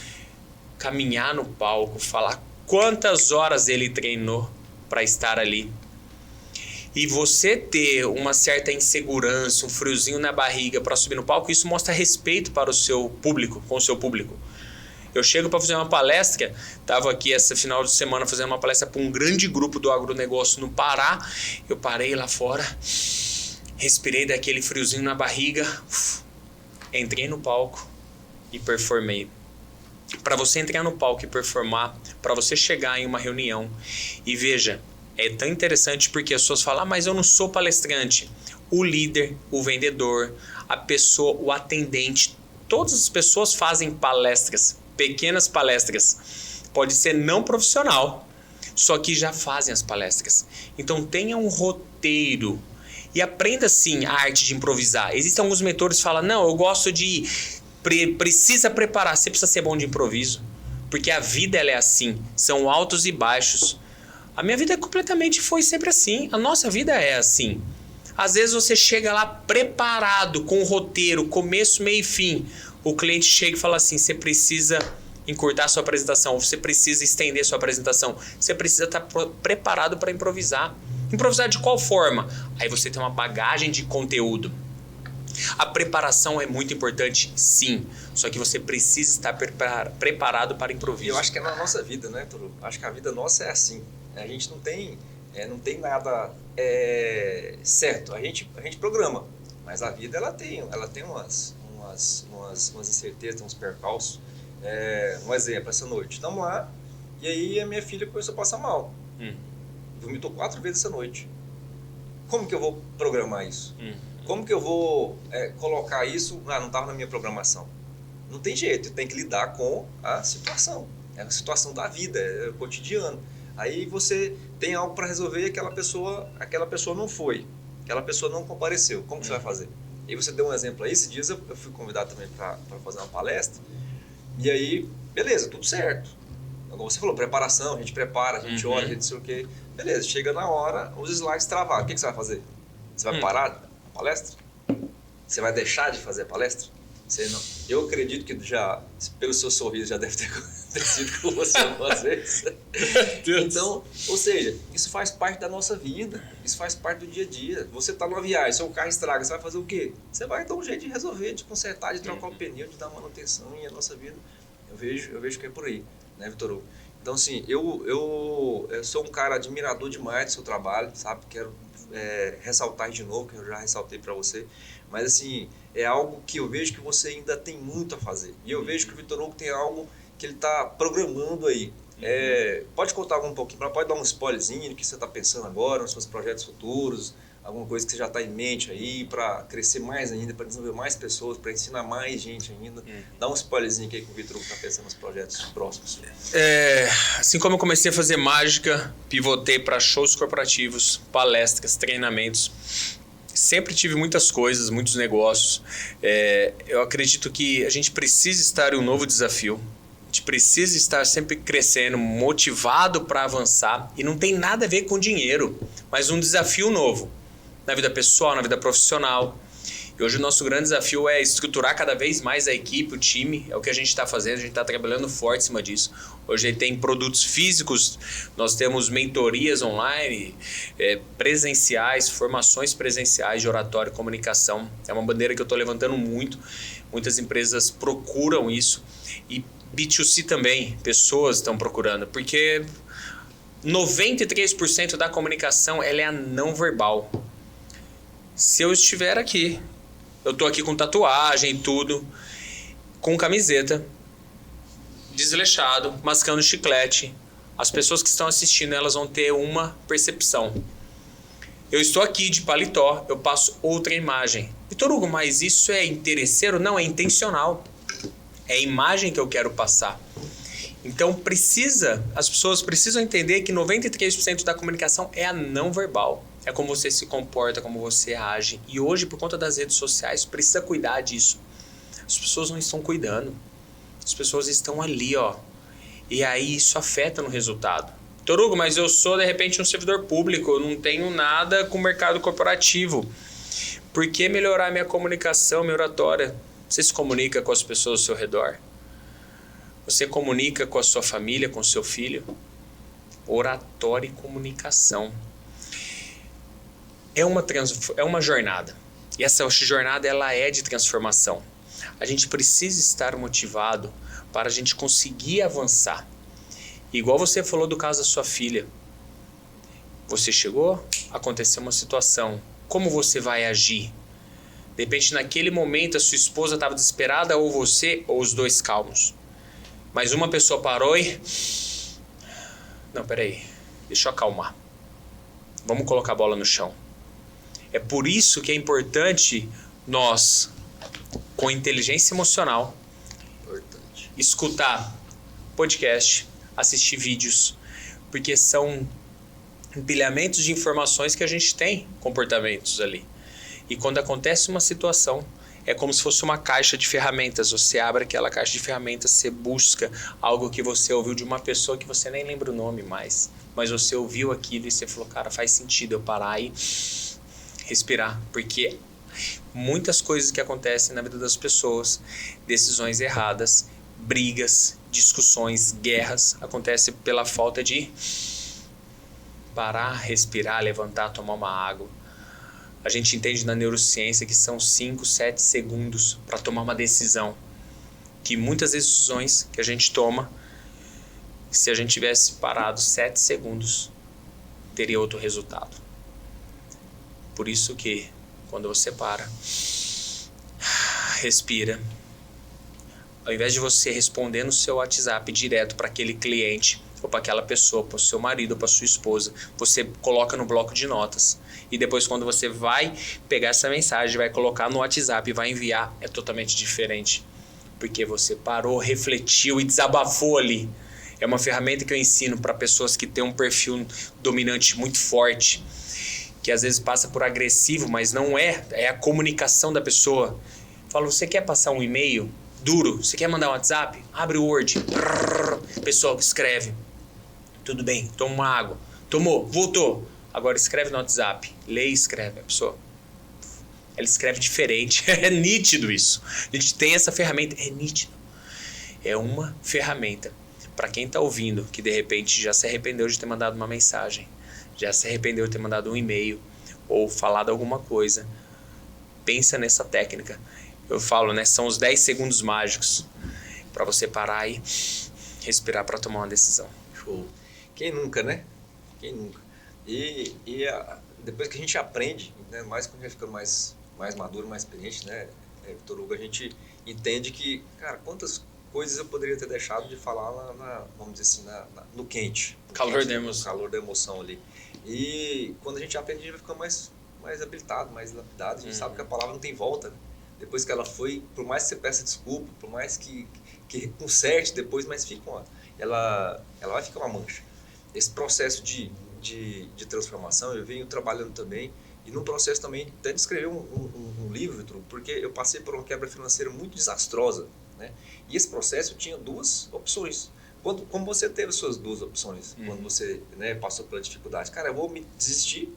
caminhar no palco, falar quantas horas ele treinou para estar ali, e você ter uma certa insegurança, um friozinho na barriga para subir no palco, isso mostra respeito para o seu público, com o seu público. Eu chego para fazer uma palestra, estava aqui esse final de semana fazendo uma palestra para um grande grupo do agronegócio no Pará. Eu parei lá fora, respirei daquele friozinho na barriga, entrei no palco e performei. Para você entrar no palco e performar, para você chegar em uma reunião e veja, é tão interessante porque as pessoas falam, mas eu não sou palestrante. O líder, o vendedor, a pessoa, o atendente, todas as pessoas fazem palestras, pequenas palestras. Pode ser não profissional, só que já fazem as palestras. Então tenha um roteiro e aprenda sim a arte de improvisar. Existem alguns mentores que falam, não, eu gosto de... Precisa preparar, você precisa ser bom de improviso. Porque a vida ela é assim, são altos e baixos. A minha vida foi sempre assim. A nossa vida é assim. Às vezes você chega lá preparado, com o roteiro, começo, meio e fim. O cliente chega e fala assim, você precisa encurtar sua apresentação, você precisa estender sua apresentação, você precisa estar preparado para improvisar. Improvisar de qual forma? Aí você tem uma bagagem de conteúdo. A preparação é muito importante, sim. Só que você precisa estar preparado para improviso. Eu acho que é na nossa vida, né, Turu? Acho que a vida nossa é assim. A gente não tem nada certo. A gente programa, mas a vida ela tem umas incertezas, uns percalços. Um exemplo, essa noite, estamos lá e aí a minha filha começou a passar mal. Vomitou 4 vezes essa noite. Como que eu vou programar isso? Como que eu vou colocar isso? Não estava na minha programação. Não tem jeito, tem que lidar com a situação. É a situação da vida, é o cotidiano. Aí você tem algo para resolver e aquela pessoa não foi. Aquela pessoa não compareceu. Como que você vai fazer? E você deu um exemplo aí, esses dias eu fui convidado também para fazer uma palestra, e aí, beleza, tudo certo. Como você falou, preparação, a gente prepara, a gente olha, a gente sei o quê. Beleza, chega na hora, os slides travaram. O que você vai fazer? Você vai parar a palestra? Você vai deixar de fazer a palestra? Você não. Eu acredito que já, pelo seu sorriso, já deve ter acontecido com você algumas vezes. Então, ou seja, isso faz parte da nossa vida, isso faz parte do dia a dia. Você está numa viagem, seu carro estraga, você vai fazer o quê? Você vai dar um jeito de resolver, de consertar, de trocar o pneu, de dar manutenção, e a nossa vida, eu vejo que é por aí, né, Vitor Hugo? Então, assim, eu sou um cara admirador demais do seu trabalho, sabe? Quero ressaltar de novo, que eu já ressaltei para você. Mas, assim, é algo que eu vejo que você ainda tem muito a fazer. E eu vejo que o Vitor Hugo tem algo que ele está programando aí. Pode contar um pouquinho, pode dar um spoilerzinho do que você está pensando agora, nos seus projetos futuros, alguma coisa que você já está em mente aí para crescer mais ainda, para desenvolver mais pessoas, para ensinar mais gente ainda. Dá um spoilerzinho aí que o Vitor Hugo está pensando nos projetos próximos. Assim como eu comecei a fazer mágica, pivotei para shows corporativos, palestras, treinamentos. Sempre tive muitas coisas, muitos negócios. Eu acredito que a gente precisa estar em um novo desafio. A gente precisa estar sempre crescendo, motivado para avançar. E não tem nada a ver com dinheiro, mas um desafio novo. Na vida pessoal, na vida profissional. E hoje o nosso grande desafio é estruturar cada vez mais a equipe, o time. É o que a gente está fazendo, a gente está trabalhando forte em cima disso. Hoje tem produtos físicos, nós temos mentorias online, presenciais, formações presenciais de oratório e comunicação. É uma bandeira que eu estou levantando muito. Muitas empresas procuram isso. E B2C também, pessoas estão procurando. Porque 93% da comunicação ela é a não verbal. Se eu estiver aqui, eu tô aqui com tatuagem e tudo, com camiseta, desleixado, mascando chiclete, as pessoas que estão assistindo, elas vão ter uma percepção. Eu estou aqui de paletó, eu passo outra imagem. Vitor Hugo, mas isso é interesseiro? Não, é intencional. É a imagem que eu quero passar. Então as pessoas precisam entender que 93% da comunicação é a não verbal. É como você se comporta, como você age. E hoje, por conta das redes sociais, precisa cuidar disso. As pessoas não estão cuidando. As pessoas estão ali, ó. E aí isso afeta no resultado. Vitor Hugo, mas eu sou, de repente, um servidor público. Eu não tenho nada com o mercado corporativo. Por que melhorar minha comunicação, minha oratória? Você se comunica com as pessoas ao seu redor? Você comunica com a sua família, com o seu filho? Oratória e comunicação. É uma jornada. E essa jornada ela é de transformação. A gente precisa estar motivado para a gente conseguir avançar. Igual você falou do caso da sua filha. Você chegou, aconteceu uma situação. Como você vai agir? De repente, naquele momento, a sua esposa estava desesperada, ou você, ou os dois calmos. Mas uma pessoa parou e... Não, peraí. Deixa eu acalmar. Vamos colocar a bola no chão. É por isso que é importante nós, com inteligência emocional, escutar podcast, assistir vídeos, porque são empilhamentos de informações que a gente tem, comportamentos ali. E quando acontece uma situação, é como se fosse uma caixa de ferramentas. Você abre aquela caixa de ferramentas, você busca algo que você ouviu de uma pessoa que você nem lembra o nome mais, mas você ouviu aquilo e você falou, cara, faz sentido eu parar e respirar, porque muitas coisas que acontecem na vida das pessoas, decisões erradas, brigas, discussões, guerras, acontecem pela falta de parar, respirar, levantar, tomar uma água. A gente entende na neurociência que são 5, 7 segundos para tomar uma decisão, que muitas decisões que a gente toma, se a gente tivesse parado 7 segundos, teria outro resultado. Por isso que, quando você para, respira, ao invés de você responder no seu WhatsApp direto para aquele cliente, ou para aquela pessoa, para o seu marido, ou para sua esposa, você coloca no bloco de notas. E depois, quando você vai pegar essa mensagem, vai colocar no WhatsApp e vai enviar, é totalmente diferente. Porque você parou, refletiu e desabafou ali. É uma ferramenta que eu ensino para pessoas que têm um perfil dominante muito forte, que às vezes passa por agressivo, mas não é. É a comunicação da pessoa. Falo, você quer passar um e-mail duro? Você quer mandar um WhatsApp? Abre o Word. Pessoal que escreve. Tudo bem, toma uma água. Tomou, voltou. Agora escreve no WhatsApp. Lê e escreve. A pessoa, ela escreve diferente. É nítido isso. A gente tem essa ferramenta. É nítido. É uma ferramenta. Para quem está ouvindo, que de repente já se arrependeu de ter mandado uma mensagem, já se arrependeu de ter mandado um e-mail ou falado alguma coisa, pensa nessa técnica. Eu falo, né? São os 10 segundos mágicos para você parar e respirar para tomar uma decisão. Show. Quem nunca, né? Quem nunca? Depois que a gente aprende, né? Mais quando a gente fica mais maduro, mais experiente, né, Vitor Hugo, a gente entende que, cara, quantas coisas eu poderia ter deixado de falar vamos dizer assim, no quente. Calor da emoção. No calor da emoção ali. E quando a gente aprende, a gente vai ficando mais habilitado, mais lapidado. A gente sabe que a palavra não tem volta, né? Depois que ela foi, por mais que você peça desculpa, por mais que conserte depois, mas ela vai ficar uma mancha. Esse processo de transformação, eu venho trabalhando também, e num processo também até de escrever um livro, Vitor, porque eu passei por uma quebra financeira muito desastrosa, né? E esse processo tinha 2 opções. Como você teve suas 2 opções, quando você, né, passou pela dificuldade? Cara, eu vou me desistir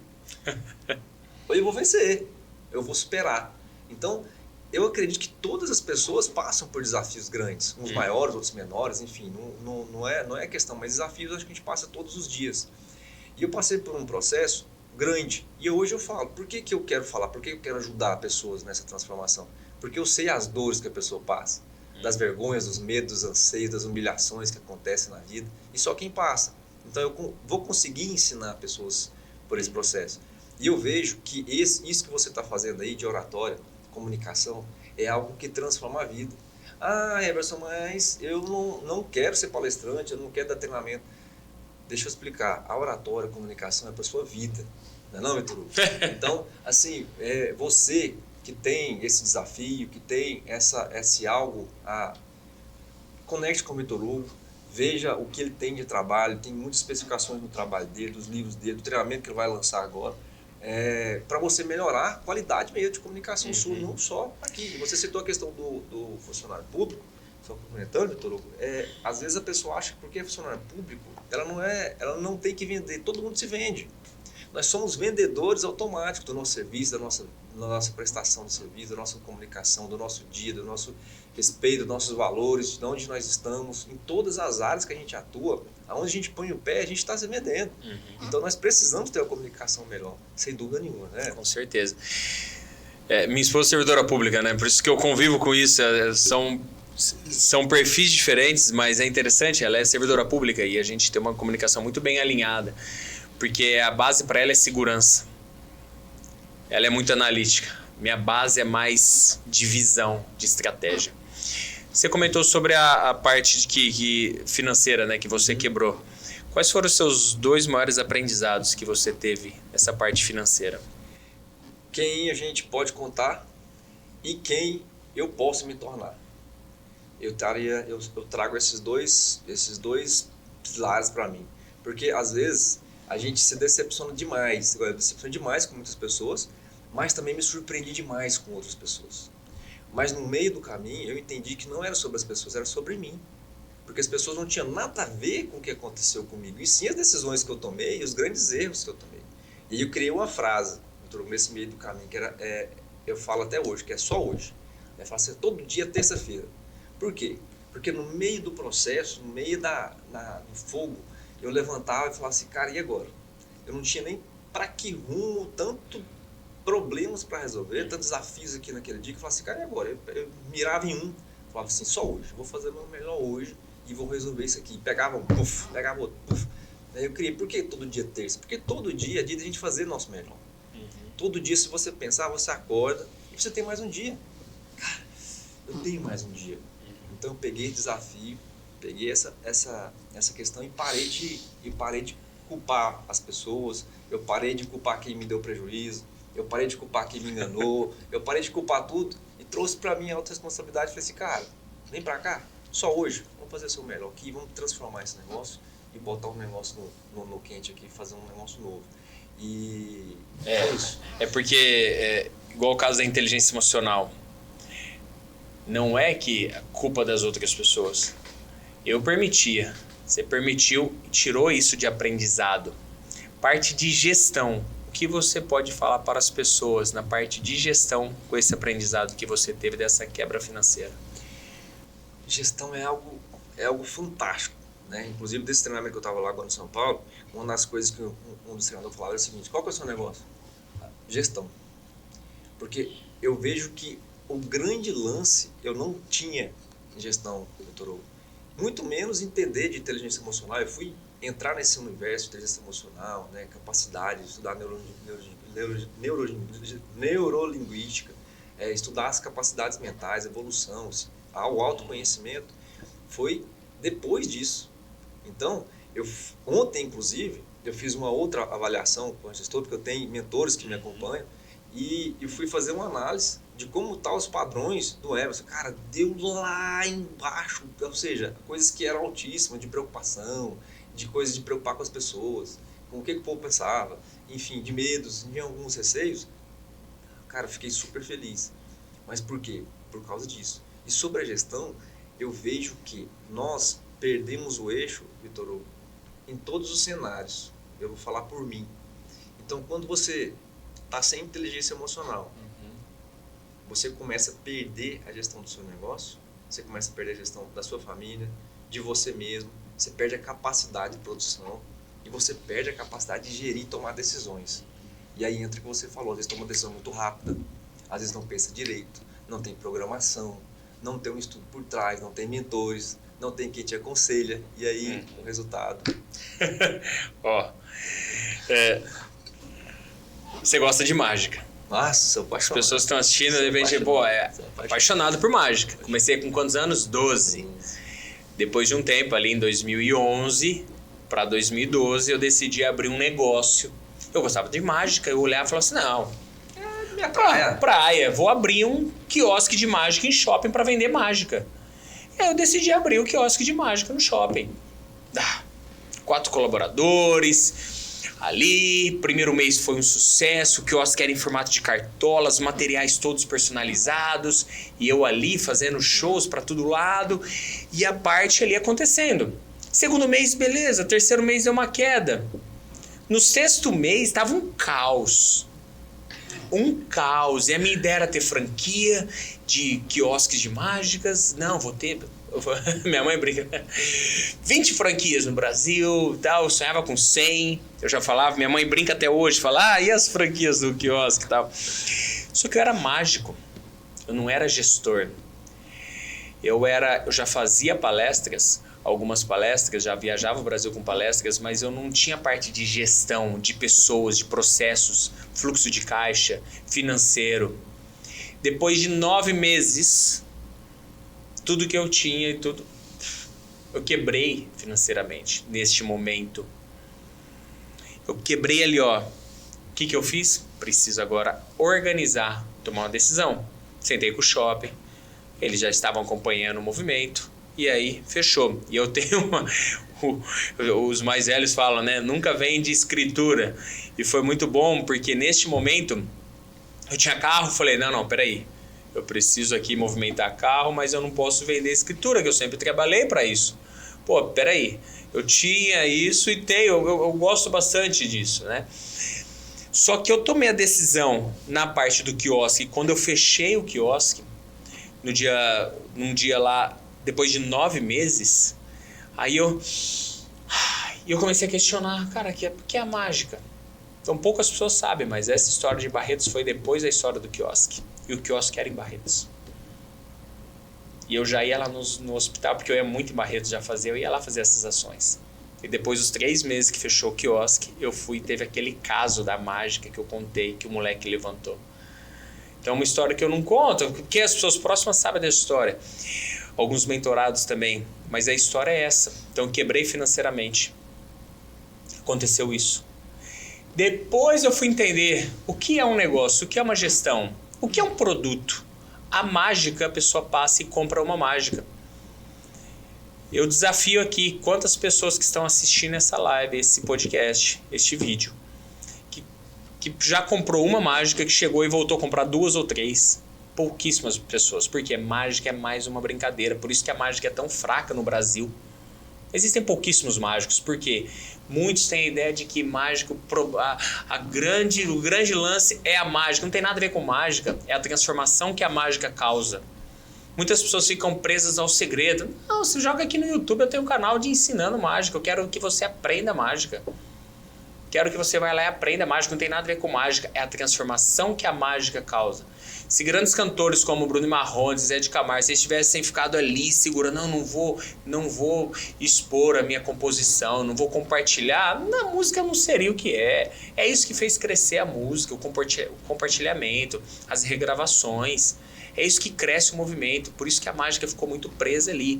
ou eu vou vencer, eu vou superar. Então, eu acredito que todas as pessoas passam por desafios grandes, uns maiores, outros menores, enfim, não é questão, mas desafios acho que a gente passa todos os dias. E eu passei por um processo grande, e hoje eu falo, por que eu quero falar, por que eu quero ajudar pessoas nessa transformação? Porque eu sei as dores que a pessoa passa, das vergonhas, dos medos, dos anseios, das humilhações que acontecem na vida, e só quem passa. Então eu vou conseguir ensinar pessoas por esse processo. E eu vejo que isso que você está fazendo aí de oratória, comunicação, é algo que transforma a vida. Ah, Emerson, mas eu não quero ser palestrante, eu não quero dar treinamento. Deixa eu explicar, a oratória, a comunicação é para a sua vida, não é não, Vitor Hugo? Então, assim, você que tem esse desafio, que tem esse algo, conecte com o Vitor Hugo, veja o que ele tem de trabalho, tem muitas especificações no trabalho dele, dos livros dele, do treinamento que ele vai lançar agora, para você melhorar a qualidade mesmo de comunicação sua, não só aqui. Você citou a questão do funcionário público, só complementando, Vitor Hugo, às vezes a pessoa acha que porque é funcionário público, ela não tem que vender, todo mundo se vende. Nós somos vendedores automáticos do nosso serviço, da nossa prestação de serviço, da nossa comunicação, do nosso dia, do nosso respeito, dos nossos valores, de onde nós estamos, em todas as áreas que a gente atua, aonde a gente põe o pé, a gente está se vendendo. Então nós precisamos ter uma comunicação melhor, sem dúvida nenhuma, né? Com certeza. Minha esposa é servidora pública, né? Por isso que eu convivo com isso. São perfis diferentes, mas é interessante, ela é servidora pública e a gente tem uma comunicação muito bem alinhada, porque a base para ela é segurança. Ela é muito analítica. Minha base é mais de visão, de estratégia. Você comentou sobre a parte que financeira, né, que você quebrou. Quais foram os seus 2 maiores aprendizados que você teve nessa parte financeira? Quem a gente pode contar e quem eu posso me tornar. Eu trago esses dois pilares para mim. Porque às vezes a gente se decepciona demais. Eu decepciono demais com muitas pessoas, mas também me surpreendi demais com outras pessoas. Mas no meio do caminho eu entendi que não era sobre as pessoas, era sobre mim. Porque as pessoas não tinham nada a ver com o que aconteceu comigo, e sim as decisões que eu tomei e os grandes erros que eu tomei. E eu criei uma frase nesse meio do caminho, que eu falo até hoje, que é só hoje. Eu falo assim, todo dia terça-feira. Por quê? Porque no meio do processo, no meio do fogo, eu levantava e falava assim, cara, e agora? Eu não tinha nem para que rumo, tanto problemas para resolver, tantos desafios aqui naquele dia, que eu falava assim, cara, e agora? Eu mirava em um, falava assim, só hoje, vou fazer o meu melhor hoje e vou resolver isso aqui. Pegava um, puf, pegava outro, puf. Aí eu criei, por que todo dia terça? Porque todo dia é dia de a gente fazer o nosso melhor. Todo dia, se você pensar, você acorda e você tem mais um dia. Cara, eu tenho mais um dia. Então eu peguei esse desafio, peguei essa questão e parei de culpar as pessoas, eu parei de culpar quem me deu prejuízo, eu parei de culpar quem me enganou, eu parei de culpar tudo e trouxe para mim a autorresponsabilidade e falei assim, cara, vem para cá, só hoje, vamos fazer o seu melhor aqui, vamos transformar esse negócio e botar um negócio no quente aqui, fazer um negócio novo. E é isso. É porque, igual o caso da inteligência emocional, não é que a culpa das outras pessoas. Eu permitia. Você permitiu e tirou isso de aprendizado. Parte de gestão. O que você pode falar para as pessoas na parte de gestão com esse aprendizado que você teve dessa quebra financeira? Gestão é algo fantástico, né? Inclusive, desse treinamento que eu estava lá agora em São Paulo, uma das coisas que um dos treinadores falava era o seguinte: qual que é o seu negócio? Gestão. Porque eu vejo que o grande lance eu não tinha em gestão, doutor Hugo. Muito menos entender de inteligência emocional. Eu fui entrar nesse universo de inteligência emocional, né, capacidade de estudar neurolinguística, estudar as capacidades mentais, evolução, ao autoconhecimento, foi depois disso. Então, ontem, inclusive, eu fiz uma outra avaliação com o gestor, porque eu tenho mentores que me acompanham, e eu fui fazer uma análise de como estão os padrões do Emerson. Cara, deu lá embaixo, ou seja, coisas que eram altíssimas, de preocupação, de coisas de preocupar com as pessoas, com o que o povo pensava, enfim, de medos, de alguns receios. Cara, eu fiquei super feliz. Mas por quê? Por causa disso. E sobre a gestão, eu vejo que nós perdemos o eixo, Vitor Hugo, em todos os cenários. Eu vou falar por mim. Então, quando você está sem inteligência emocional, você começa a perder a gestão do seu negócio, você começa a perder a gestão da sua família, de você mesmo, você perde a capacidade de produção e você perde a capacidade de gerir e tomar decisões. E aí entra o que você falou, às vezes toma uma decisão muito rápida, às vezes não pensa direito, não tem programação, não tem um estudo por trás, não tem mentores, não tem quem te aconselha, e aí o resultado. Você gosta de mágica. Nossa, sou apaixonado. As pessoas estão assistindo, de repente, apaixonado por mágica. Comecei com quantos anos? 12. Depois de um tempo, ali em 2011 para 2012, eu decidi abrir um negócio. Eu gostava de mágica, eu olhava e falava assim, não, minha praia. Vou abrir um quiosque de mágica em shopping para vender mágica. E aí eu decidi abrir o quiosque de mágica no shopping. 4 colaboradores. Ali, primeiro mês foi um sucesso, o quiosque era em formato de cartolas, materiais todos personalizados, e eu ali fazendo shows para todo lado, e a parte ali acontecendo. Segundo mês, beleza, terceiro mês deu uma queda. No sexto mês, estava um caos. E a minha ideia era ter franquia de quiosques de mágicas. Não, vou ter... Minha mãe brinca, 20 franquias no Brasil, tal, eu sonhava com 100, eu já falava, minha mãe brinca até hoje, fala, e as franquias do quiosque e tal. Só que eu era mágico, eu não era gestor. Eu já fazia palestras, algumas palestras, já viajava o Brasil com palestras, mas eu não tinha parte de gestão, de pessoas, de processos, fluxo de caixa, financeiro. Depois de 9 meses... tudo que eu tinha eu quebrei financeiramente neste momento. Eu quebrei ali, ó. O que eu fiz? Preciso agora organizar, tomar uma decisão. Sentei com o shopping, eles já estavam acompanhando o movimento, e aí fechou. E eu tenho os mais velhos falam, né? Nunca vem de escritura. E foi muito bom, porque neste momento eu tinha carro, falei, não, peraí. Eu preciso aqui movimentar carro, mas eu não posso vender escritura, que eu sempre trabalhei para isso. Pô, peraí, eu tinha isso e tenho, eu gosto bastante disso, né? Só que eu tomei a decisão na parte do quiosque, quando eu fechei o quiosque, num dia lá, depois de 9 meses, aí eu comecei a questionar, cara, que é a mágica? Então poucas pessoas sabem, mas essa história de Barretos foi depois da história do quiosque. E o quiosque era em Barretos. E eu já ia lá no hospital, porque eu ia muito em Barretos eu ia lá fazer essas ações. E depois dos 3 meses que fechou o quiosque, eu teve aquele caso da mágica que eu contei, que o moleque levantou. Então é uma história que eu não conto, porque as pessoas próximas sabem dessa história. Alguns mentorados também, mas a história é essa. Então eu quebrei financeiramente. Aconteceu isso. Depois eu fui entender o que é um negócio, o que é uma gestão. O que é um produto? A mágica, a pessoa passa e compra uma mágica. Eu desafio aqui quantas pessoas que estão assistindo essa live, esse podcast, este vídeo, que que já comprou uma mágica, que chegou e voltou a comprar 2 ou 3. Pouquíssimas pessoas, porque mágica é mais uma brincadeira. Por isso que a mágica é tão fraca no Brasil. Existem pouquíssimos mágicos, porque muitos têm a ideia de que mágico, o grande lance é a mágica. Não tem nada a ver com mágica, é a transformação que a mágica causa. Muitas pessoas ficam presas ao segredo. Não, você joga aqui no YouTube, eu tenho um canal de ensinando mágica, eu quero que você aprenda mágica. Quero que você vá lá e aprenda mágica, não tem nada a ver com mágica, é a transformação que a mágica causa. Se grandes cantores como Bruno Marrone, Zé de Camargo, se eles tivessem ficado ali segurando, não vou expor a minha composição, não vou compartilhar, a música não seria o que é. É isso que fez crescer a música, o compartilhamento, as regravações. É isso que cresce o movimento, por isso que a mágica ficou muito presa ali.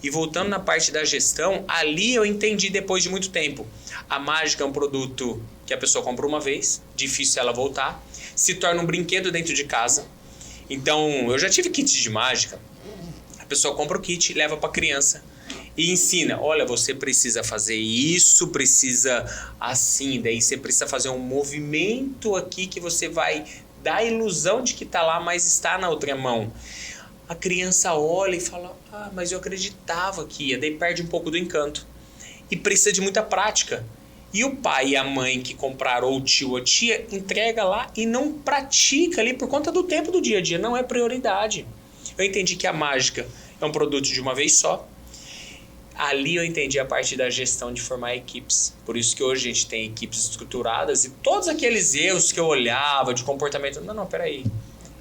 E voltando na parte da gestão, ali eu entendi depois de muito tempo. A mágica é um produto que a pessoa compra uma vez, difícil ela voltar, se torna um brinquedo dentro de casa. Então, eu já tive kit de mágica, a pessoa compra o kit, leva para a criança e ensina, olha, você precisa fazer isso, precisa assim, daí você precisa fazer um movimento aqui que você vai dar a ilusão de que está lá, mas está na outra mão. A criança olha e fala, mas eu acreditava que ia, daí perde um pouco do encanto. E precisa de muita prática. E o pai e a mãe que compraram, ou o tio ou tia, entrega lá e não pratica ali por conta do tempo do dia a dia, não é prioridade. Eu entendi que a mágica é um produto de uma vez só. Ali eu entendi a parte da gestão de formar equipes. Por isso que hoje a gente tem equipes estruturadas e todos aqueles erros que eu olhava de comportamento... Não, peraí.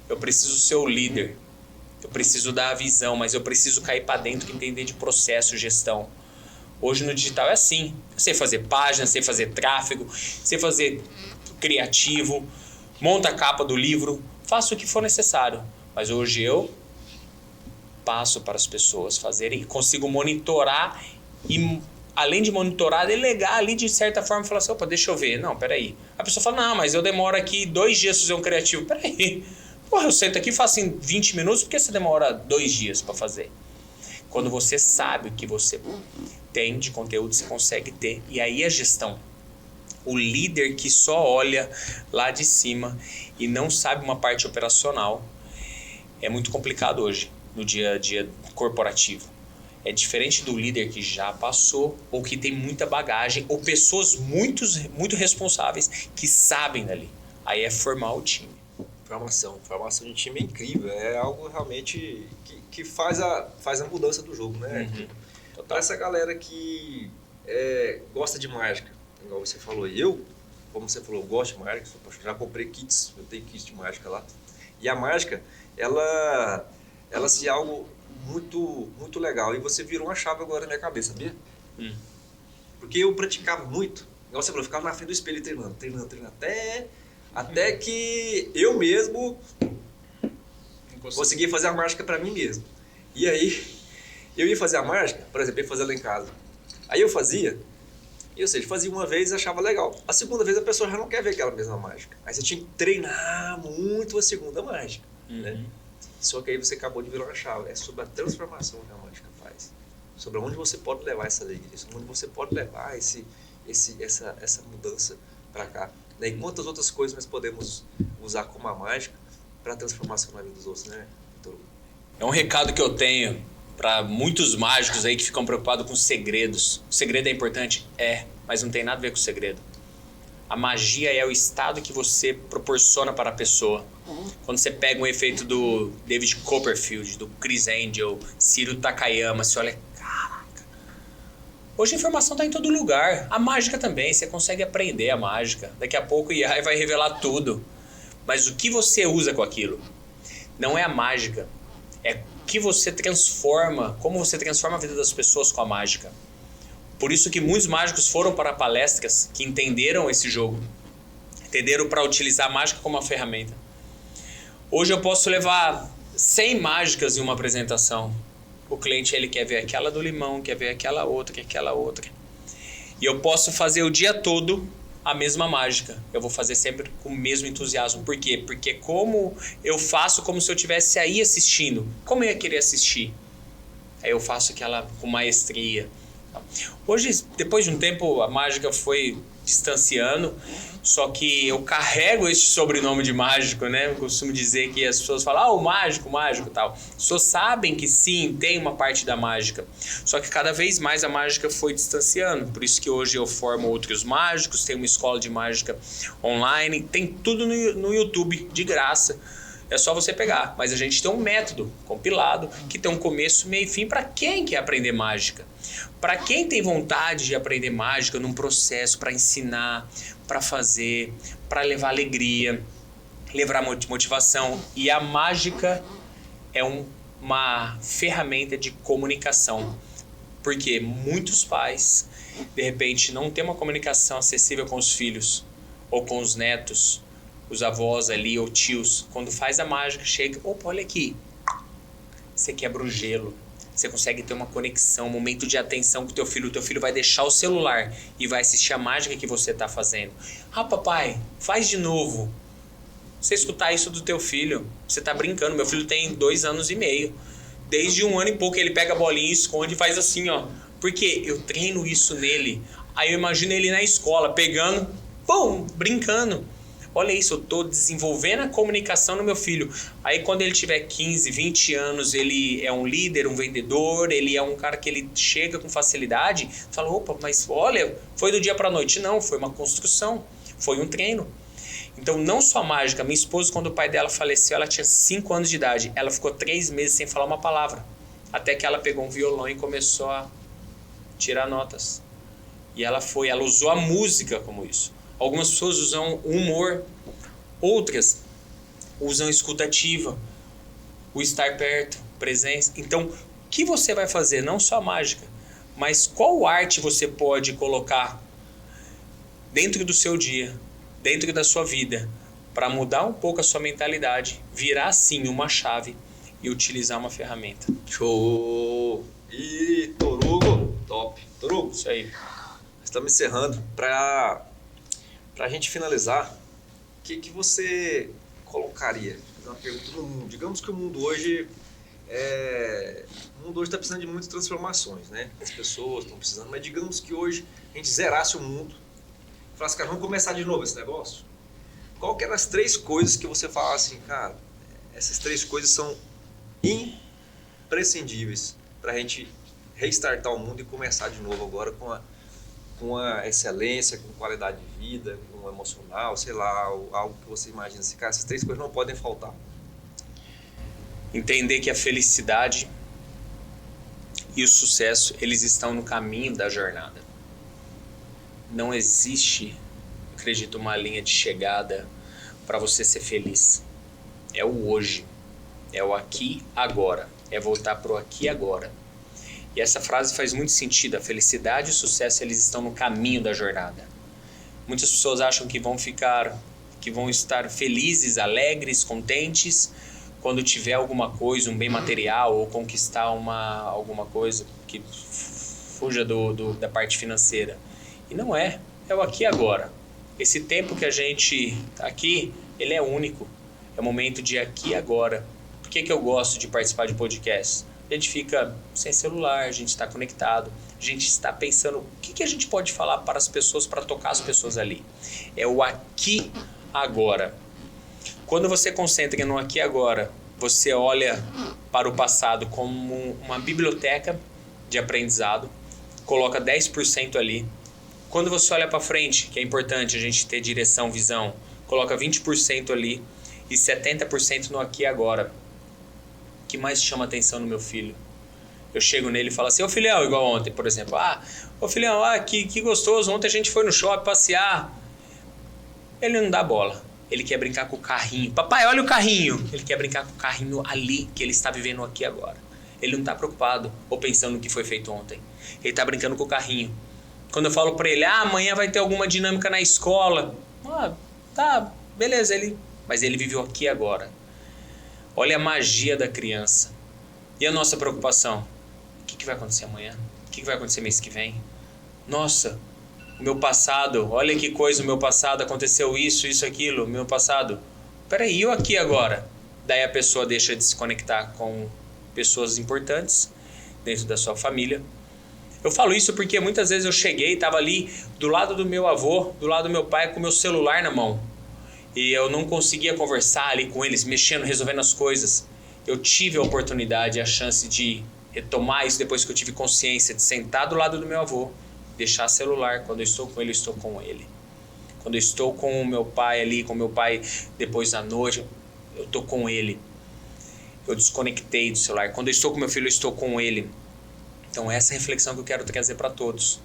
Eu preciso ser o líder. Eu preciso dar a visão, mas eu preciso cair para dentro e entender de processo, gestão. Hoje no digital é assim. Eu sei fazer página, sei fazer tráfego, sei fazer criativo, monta a capa do livro, faço o que for necessário. Mas hoje eu passo para as pessoas fazerem e consigo monitorar e, além de monitorar, delegar ali de certa forma e falar assim, opa, deixa eu ver. Não, peraí. A pessoa fala, não, mas eu demoro aqui 2 dias para fazer um criativo. Peraí. Porra, eu sento aqui e faço em 20 minutos, por que você demora 2 dias para fazer? Quando você sabe o que você tem de conteúdo, você consegue ter. E aí a gestão. O líder que só olha lá de cima e não sabe uma parte operacional é muito complicado hoje, no dia a dia corporativo. É diferente do líder que já passou ou que tem muita bagagem ou pessoas muito responsáveis que sabem dali. Aí é formar o time. Formação de time é incrível, é algo realmente que faz a mudança do jogo, né? Para essa galera que gosta de mágica, igual você falou, como você falou, eu gosto de mágica, já comprei kits, eu tenho kits de mágica lá, e a mágica, ela se é algo muito, muito legal, e você virou uma chave agora na minha cabeça, sabia? Porque eu praticava muito, igual você falou, eu ficava na frente do espelho treinando, até que eu mesmo consegui fazer a mágica para mim mesmo. E aí, eu ia fazer a mágica, por exemplo, eu ia fazer lá em casa. Aí eu fazia, ou seja, fazia uma vez e achava legal. A segunda vez a pessoa já não quer ver aquela mesma mágica. Aí você tinha que treinar muito a segunda mágica, né? Só que aí você acabou de virar uma chave. É sobre a transformação que a mágica faz. Sobre onde você pode levar essa alegria, sobre onde você pode levar essa mudança para cá. E quantas outras coisas nós podemos usar como a mágica para a transformação na vida dos outros, né? É um recado que eu tenho para muitos mágicos aí que ficam preocupados com segredos. O segredo é importante? É, mas não tem nada a ver com o segredo. A magia é o estado que você proporciona para a pessoa. Quando você pega um efeito do David Copperfield, do Chris Angel, Ciro Takayama, você olha, caraca. Hoje a informação está em todo lugar. A mágica também, você consegue aprender a mágica. Daqui a pouco o AI vai revelar tudo. Mas o que você usa com aquilo? Não é a mágica. É o que você transforma, como você transforma a vida das pessoas com a mágica. Por isso que muitos mágicos foram para palestras que entenderam esse jogo. Entenderam para utilizar a mágica como uma ferramenta. Hoje eu posso levar 100 mágicas em uma apresentação. O cliente ele quer ver aquela do limão, quer ver aquela outra. E eu posso fazer o dia todo a mesma mágica. Eu vou fazer sempre com o mesmo entusiasmo. Por quê? Porque como eu faço como se eu estivesse aí assistindo. Como eu ia querer assistir? Aí eu faço aquela com maestria. Hoje, depois de um tempo, a mágica foi distanciando, só que eu carrego esse sobrenome de mágico, né? Eu costumo dizer que as pessoas falam, o mágico e tal. As pessoas sabem que sim, tem uma parte da mágica, só que cada vez mais a mágica foi distanciando. Por isso que hoje eu formo outros mágicos, tem uma escola de mágica online, tem tudo no YouTube, de graça. É só você pegar, mas a gente tem um método compilado que tem um começo, meio e fim para quem quer aprender mágica. Para quem tem vontade de aprender mágica num processo para ensinar, para fazer, para levar alegria, levar motivação. E a mágica é uma ferramenta de comunicação. Porque muitos pais, de repente, não têm uma comunicação acessível com os filhos ou com os netos, os avós ali ou tios. Quando faz a mágica, chega, opa, olha aqui, você quebra o gelo. Você consegue ter uma conexão, um momento de atenção com o teu filho vai deixar o celular e vai assistir a mágica que você está fazendo. Ah, papai, faz de novo. Você escutar isso do teu filho, você está brincando. Meu filho tem 2 anos e meio. Desde 1 ano e pouco ele pega a bolinha, esconde e faz assim, ó. Porque eu treino isso nele. Aí eu imagino ele na escola, pegando, pum, brincando. Olha isso, eu estou desenvolvendo a comunicação no meu filho. Aí quando ele tiver 15, 20 anos, ele é um líder, um vendedor, ele é um cara que ele chega com facilidade, fala, opa, mas olha, foi do dia para a noite. Não, foi uma construção, foi um treino. Então não só mágica, minha esposa, quando o pai dela faleceu, ela tinha 5 anos de idade, ela ficou 3 meses sem falar uma palavra, até que ela pegou um violão e começou a tirar notas. E ela usou a música como isso. Algumas pessoas usam humor, outras usam escuta ativa, o estar perto, presença. Então, o que você vai fazer? Não só a mágica, mas qual arte você pode colocar dentro do seu dia, dentro da sua vida, para mudar um pouco a sua mentalidade, virar sim uma chave e utilizar uma ferramenta. Show! E Torugo, top. Torugo, Isso aí. estamos encerrando. Para a gente finalizar, o que você colocaria? Vou fazer uma pergunta no mundo. Digamos que o mundo hoje está precisando de muitas transformações, né? As pessoas estão precisando, mas digamos que hoje a gente zerasse o mundo, falasse, cara, vamos começar de novo esse negócio. Qual que eram as 3 coisas que você fala assim, cara, essas 3 coisas são imprescindíveis para a gente restartar o mundo e começar de novo agora com a excelência, com qualidade de vida, com emocional, sei lá, algo que você imagina assim, cara, essas 3 coisas não podem faltar. Entender que a felicidade e o sucesso, eles estão no caminho da jornada. Não existe, acredito, uma linha de chegada para você ser feliz. É o hoje, é o aqui, agora, é voltar pro aqui e agora. E essa frase faz muito sentido. A felicidade e o sucesso, eles estão no caminho da jornada. Muitas pessoas acham que vão estar felizes, alegres, contentes quando tiver alguma coisa, um bem material, ou conquistar alguma coisa que fuja da parte financeira. E não é o aqui e agora. Esse tempo que a gente está aqui, ele é único. É o momento de aqui e agora. Por que eu gosto de participar de podcasts? A gente fica sem celular, a gente está conectado, a gente está pensando o que a gente pode falar para as pessoas, para tocar as pessoas ali. É o aqui agora. Quando você concentra no aqui agora, você olha para o passado como uma biblioteca de aprendizado, coloca 10% ali. Quando você olha para frente, que é importante a gente ter direção, visão, coloca 20% ali e 70% no aqui agora. Que mais chama atenção no meu filho? Eu chego nele e falo assim, ô filhão, igual ontem, por exemplo. Ô filhão, que gostoso, ontem a gente foi no shopping passear. Ele não dá bola. Ele quer brincar com o carrinho. Papai, olha o carrinho. Ele quer brincar com o carrinho ali, que ele está vivendo aqui agora. Ele não está preocupado ou pensando no que foi feito ontem. Ele está brincando com o carrinho. Quando eu falo para ele, amanhã vai ter alguma dinâmica na escola. Tá, beleza. Mas ele viveu aqui agora. Olha a magia da criança. E a nossa preocupação? O que vai acontecer amanhã? O que vai acontecer mês que vem? Nossa, o meu passado, olha que coisa, o meu passado, aconteceu isso, aquilo, o meu passado. Peraí, eu aqui agora? Daí a pessoa deixa de se conectar com pessoas importantes dentro da sua família. Eu falo isso porque muitas vezes eu cheguei, estava ali do lado do meu avô, do lado do meu pai, com o meu celular na mão. E eu não conseguia conversar ali com eles, mexendo, resolvendo as coisas. Eu tive a oportunidade, a chance de retomar isso depois que eu tive consciência, de sentar do lado do meu avô, deixar celular. Quando eu estou com ele, eu estou com ele. Quando eu estou com o meu pai ali, com o meu pai depois da noite, eu estou com ele. Eu desconectei do celular. Quando eu estou com meu filho, eu estou com ele. Então essa é a reflexão que eu quero trazer para todos.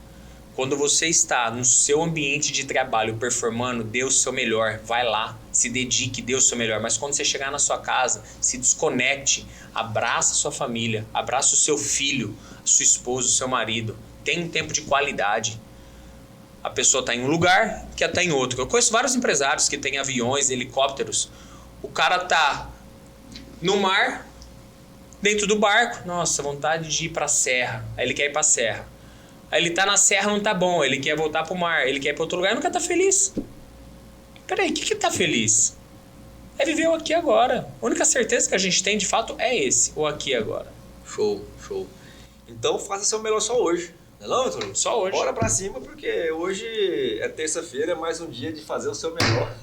Quando você está no seu ambiente de trabalho performando, dê o seu melhor, vai lá, se dedique, dê o seu melhor. Mas quando você chegar na sua casa, se desconecte, abraça a sua família, abraça o seu filho, a sua esposa, o seu marido. Tenha um tempo de qualidade. A pessoa está em um lugar, que está em outro. Eu conheço vários empresários que têm aviões, helicópteros. O cara está no mar, dentro do barco, nossa, vontade de ir pra serra. Aí ele quer ir pra serra. Aí ele tá na serra, não tá bom. Ele quer voltar pro mar. Ele quer ir pra outro lugar e não quer tá feliz. Peraí, o que tá feliz? É viver o aqui e agora. A única certeza que a gente tem, de fato, é esse. O aqui e agora. Show, show. Então faça seu melhor só hoje. Não é não, Vitor? Só hoje. Bora pra cima, porque hoje é terça-feira, é mais um dia de fazer o seu melhor.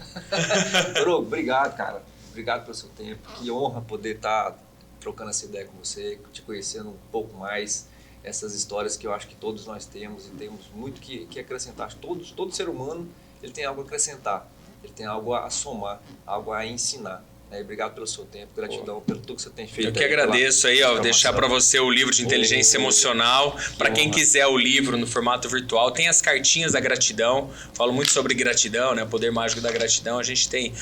Vitor, obrigado, cara. Obrigado pelo seu tempo. Que honra poder estar trocando essa ideia com você, te conhecendo um pouco mais, essas histórias que eu acho que todos nós temos e temos muito que acrescentar. Todo ser humano ele tem algo a acrescentar, ele tem algo a somar, algo a ensinar. Obrigado pelo seu tempo, gratidão pelo tudo que você tem feito. Eu que agradeço aí, ó, deixar para você o livro de inteligência emocional. Para quem quiser o livro no formato virtual, tem as cartinhas da gratidão. Falo muito sobre gratidão, né? O poder mágico da gratidão. A gente tem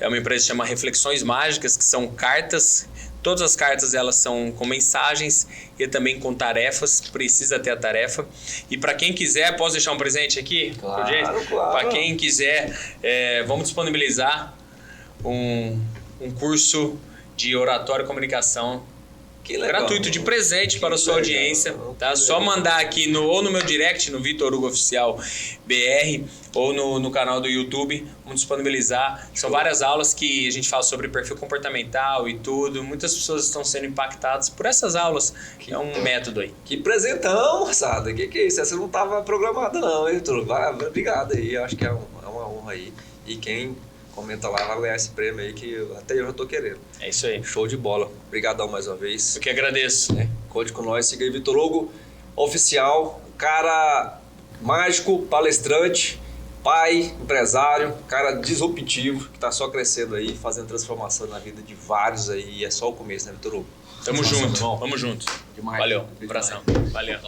uma empresa que chama Reflexões Mágicas, que são cartas. Todas as cartas elas são com mensagens e também com tarefas, precisa ter a tarefa. E para quem quiser, posso deixar um presente aqui? Claro. Para quem quiser, vamos disponibilizar um curso de oratória e comunicação gratuito de presente para a sua audiência, tá? Só mandar aqui ou no meu direct, no Vitor Hugo Oficial BR, ou no canal do YouTube, vamos disponibilizar. São várias aulas que a gente fala sobre perfil comportamental e tudo. Muitas pessoas estão sendo impactadas por essas aulas. É um método aí. Que presentão, moçada. Que é isso? Essa não estava programada não, hein, Vitor? Obrigado aí, eu acho que é uma honra aí. E quem comenta lá, vai ganhar esse prêmio aí que até eu já tô querendo. É isso aí. Show de bola. Obrigadão mais uma vez. Eu que agradeço. Conte com nós. Siga aí, Vitor Hugo Oficial. Cara mágico, palestrante, pai, empresário, cara disruptivo, que tá só crescendo aí, fazendo transformação na vida de vários aí. E é só o começo, né, Vitor Hugo? Tamo junto. Vamos junto. Demais. Valeu. Abração. Valeu.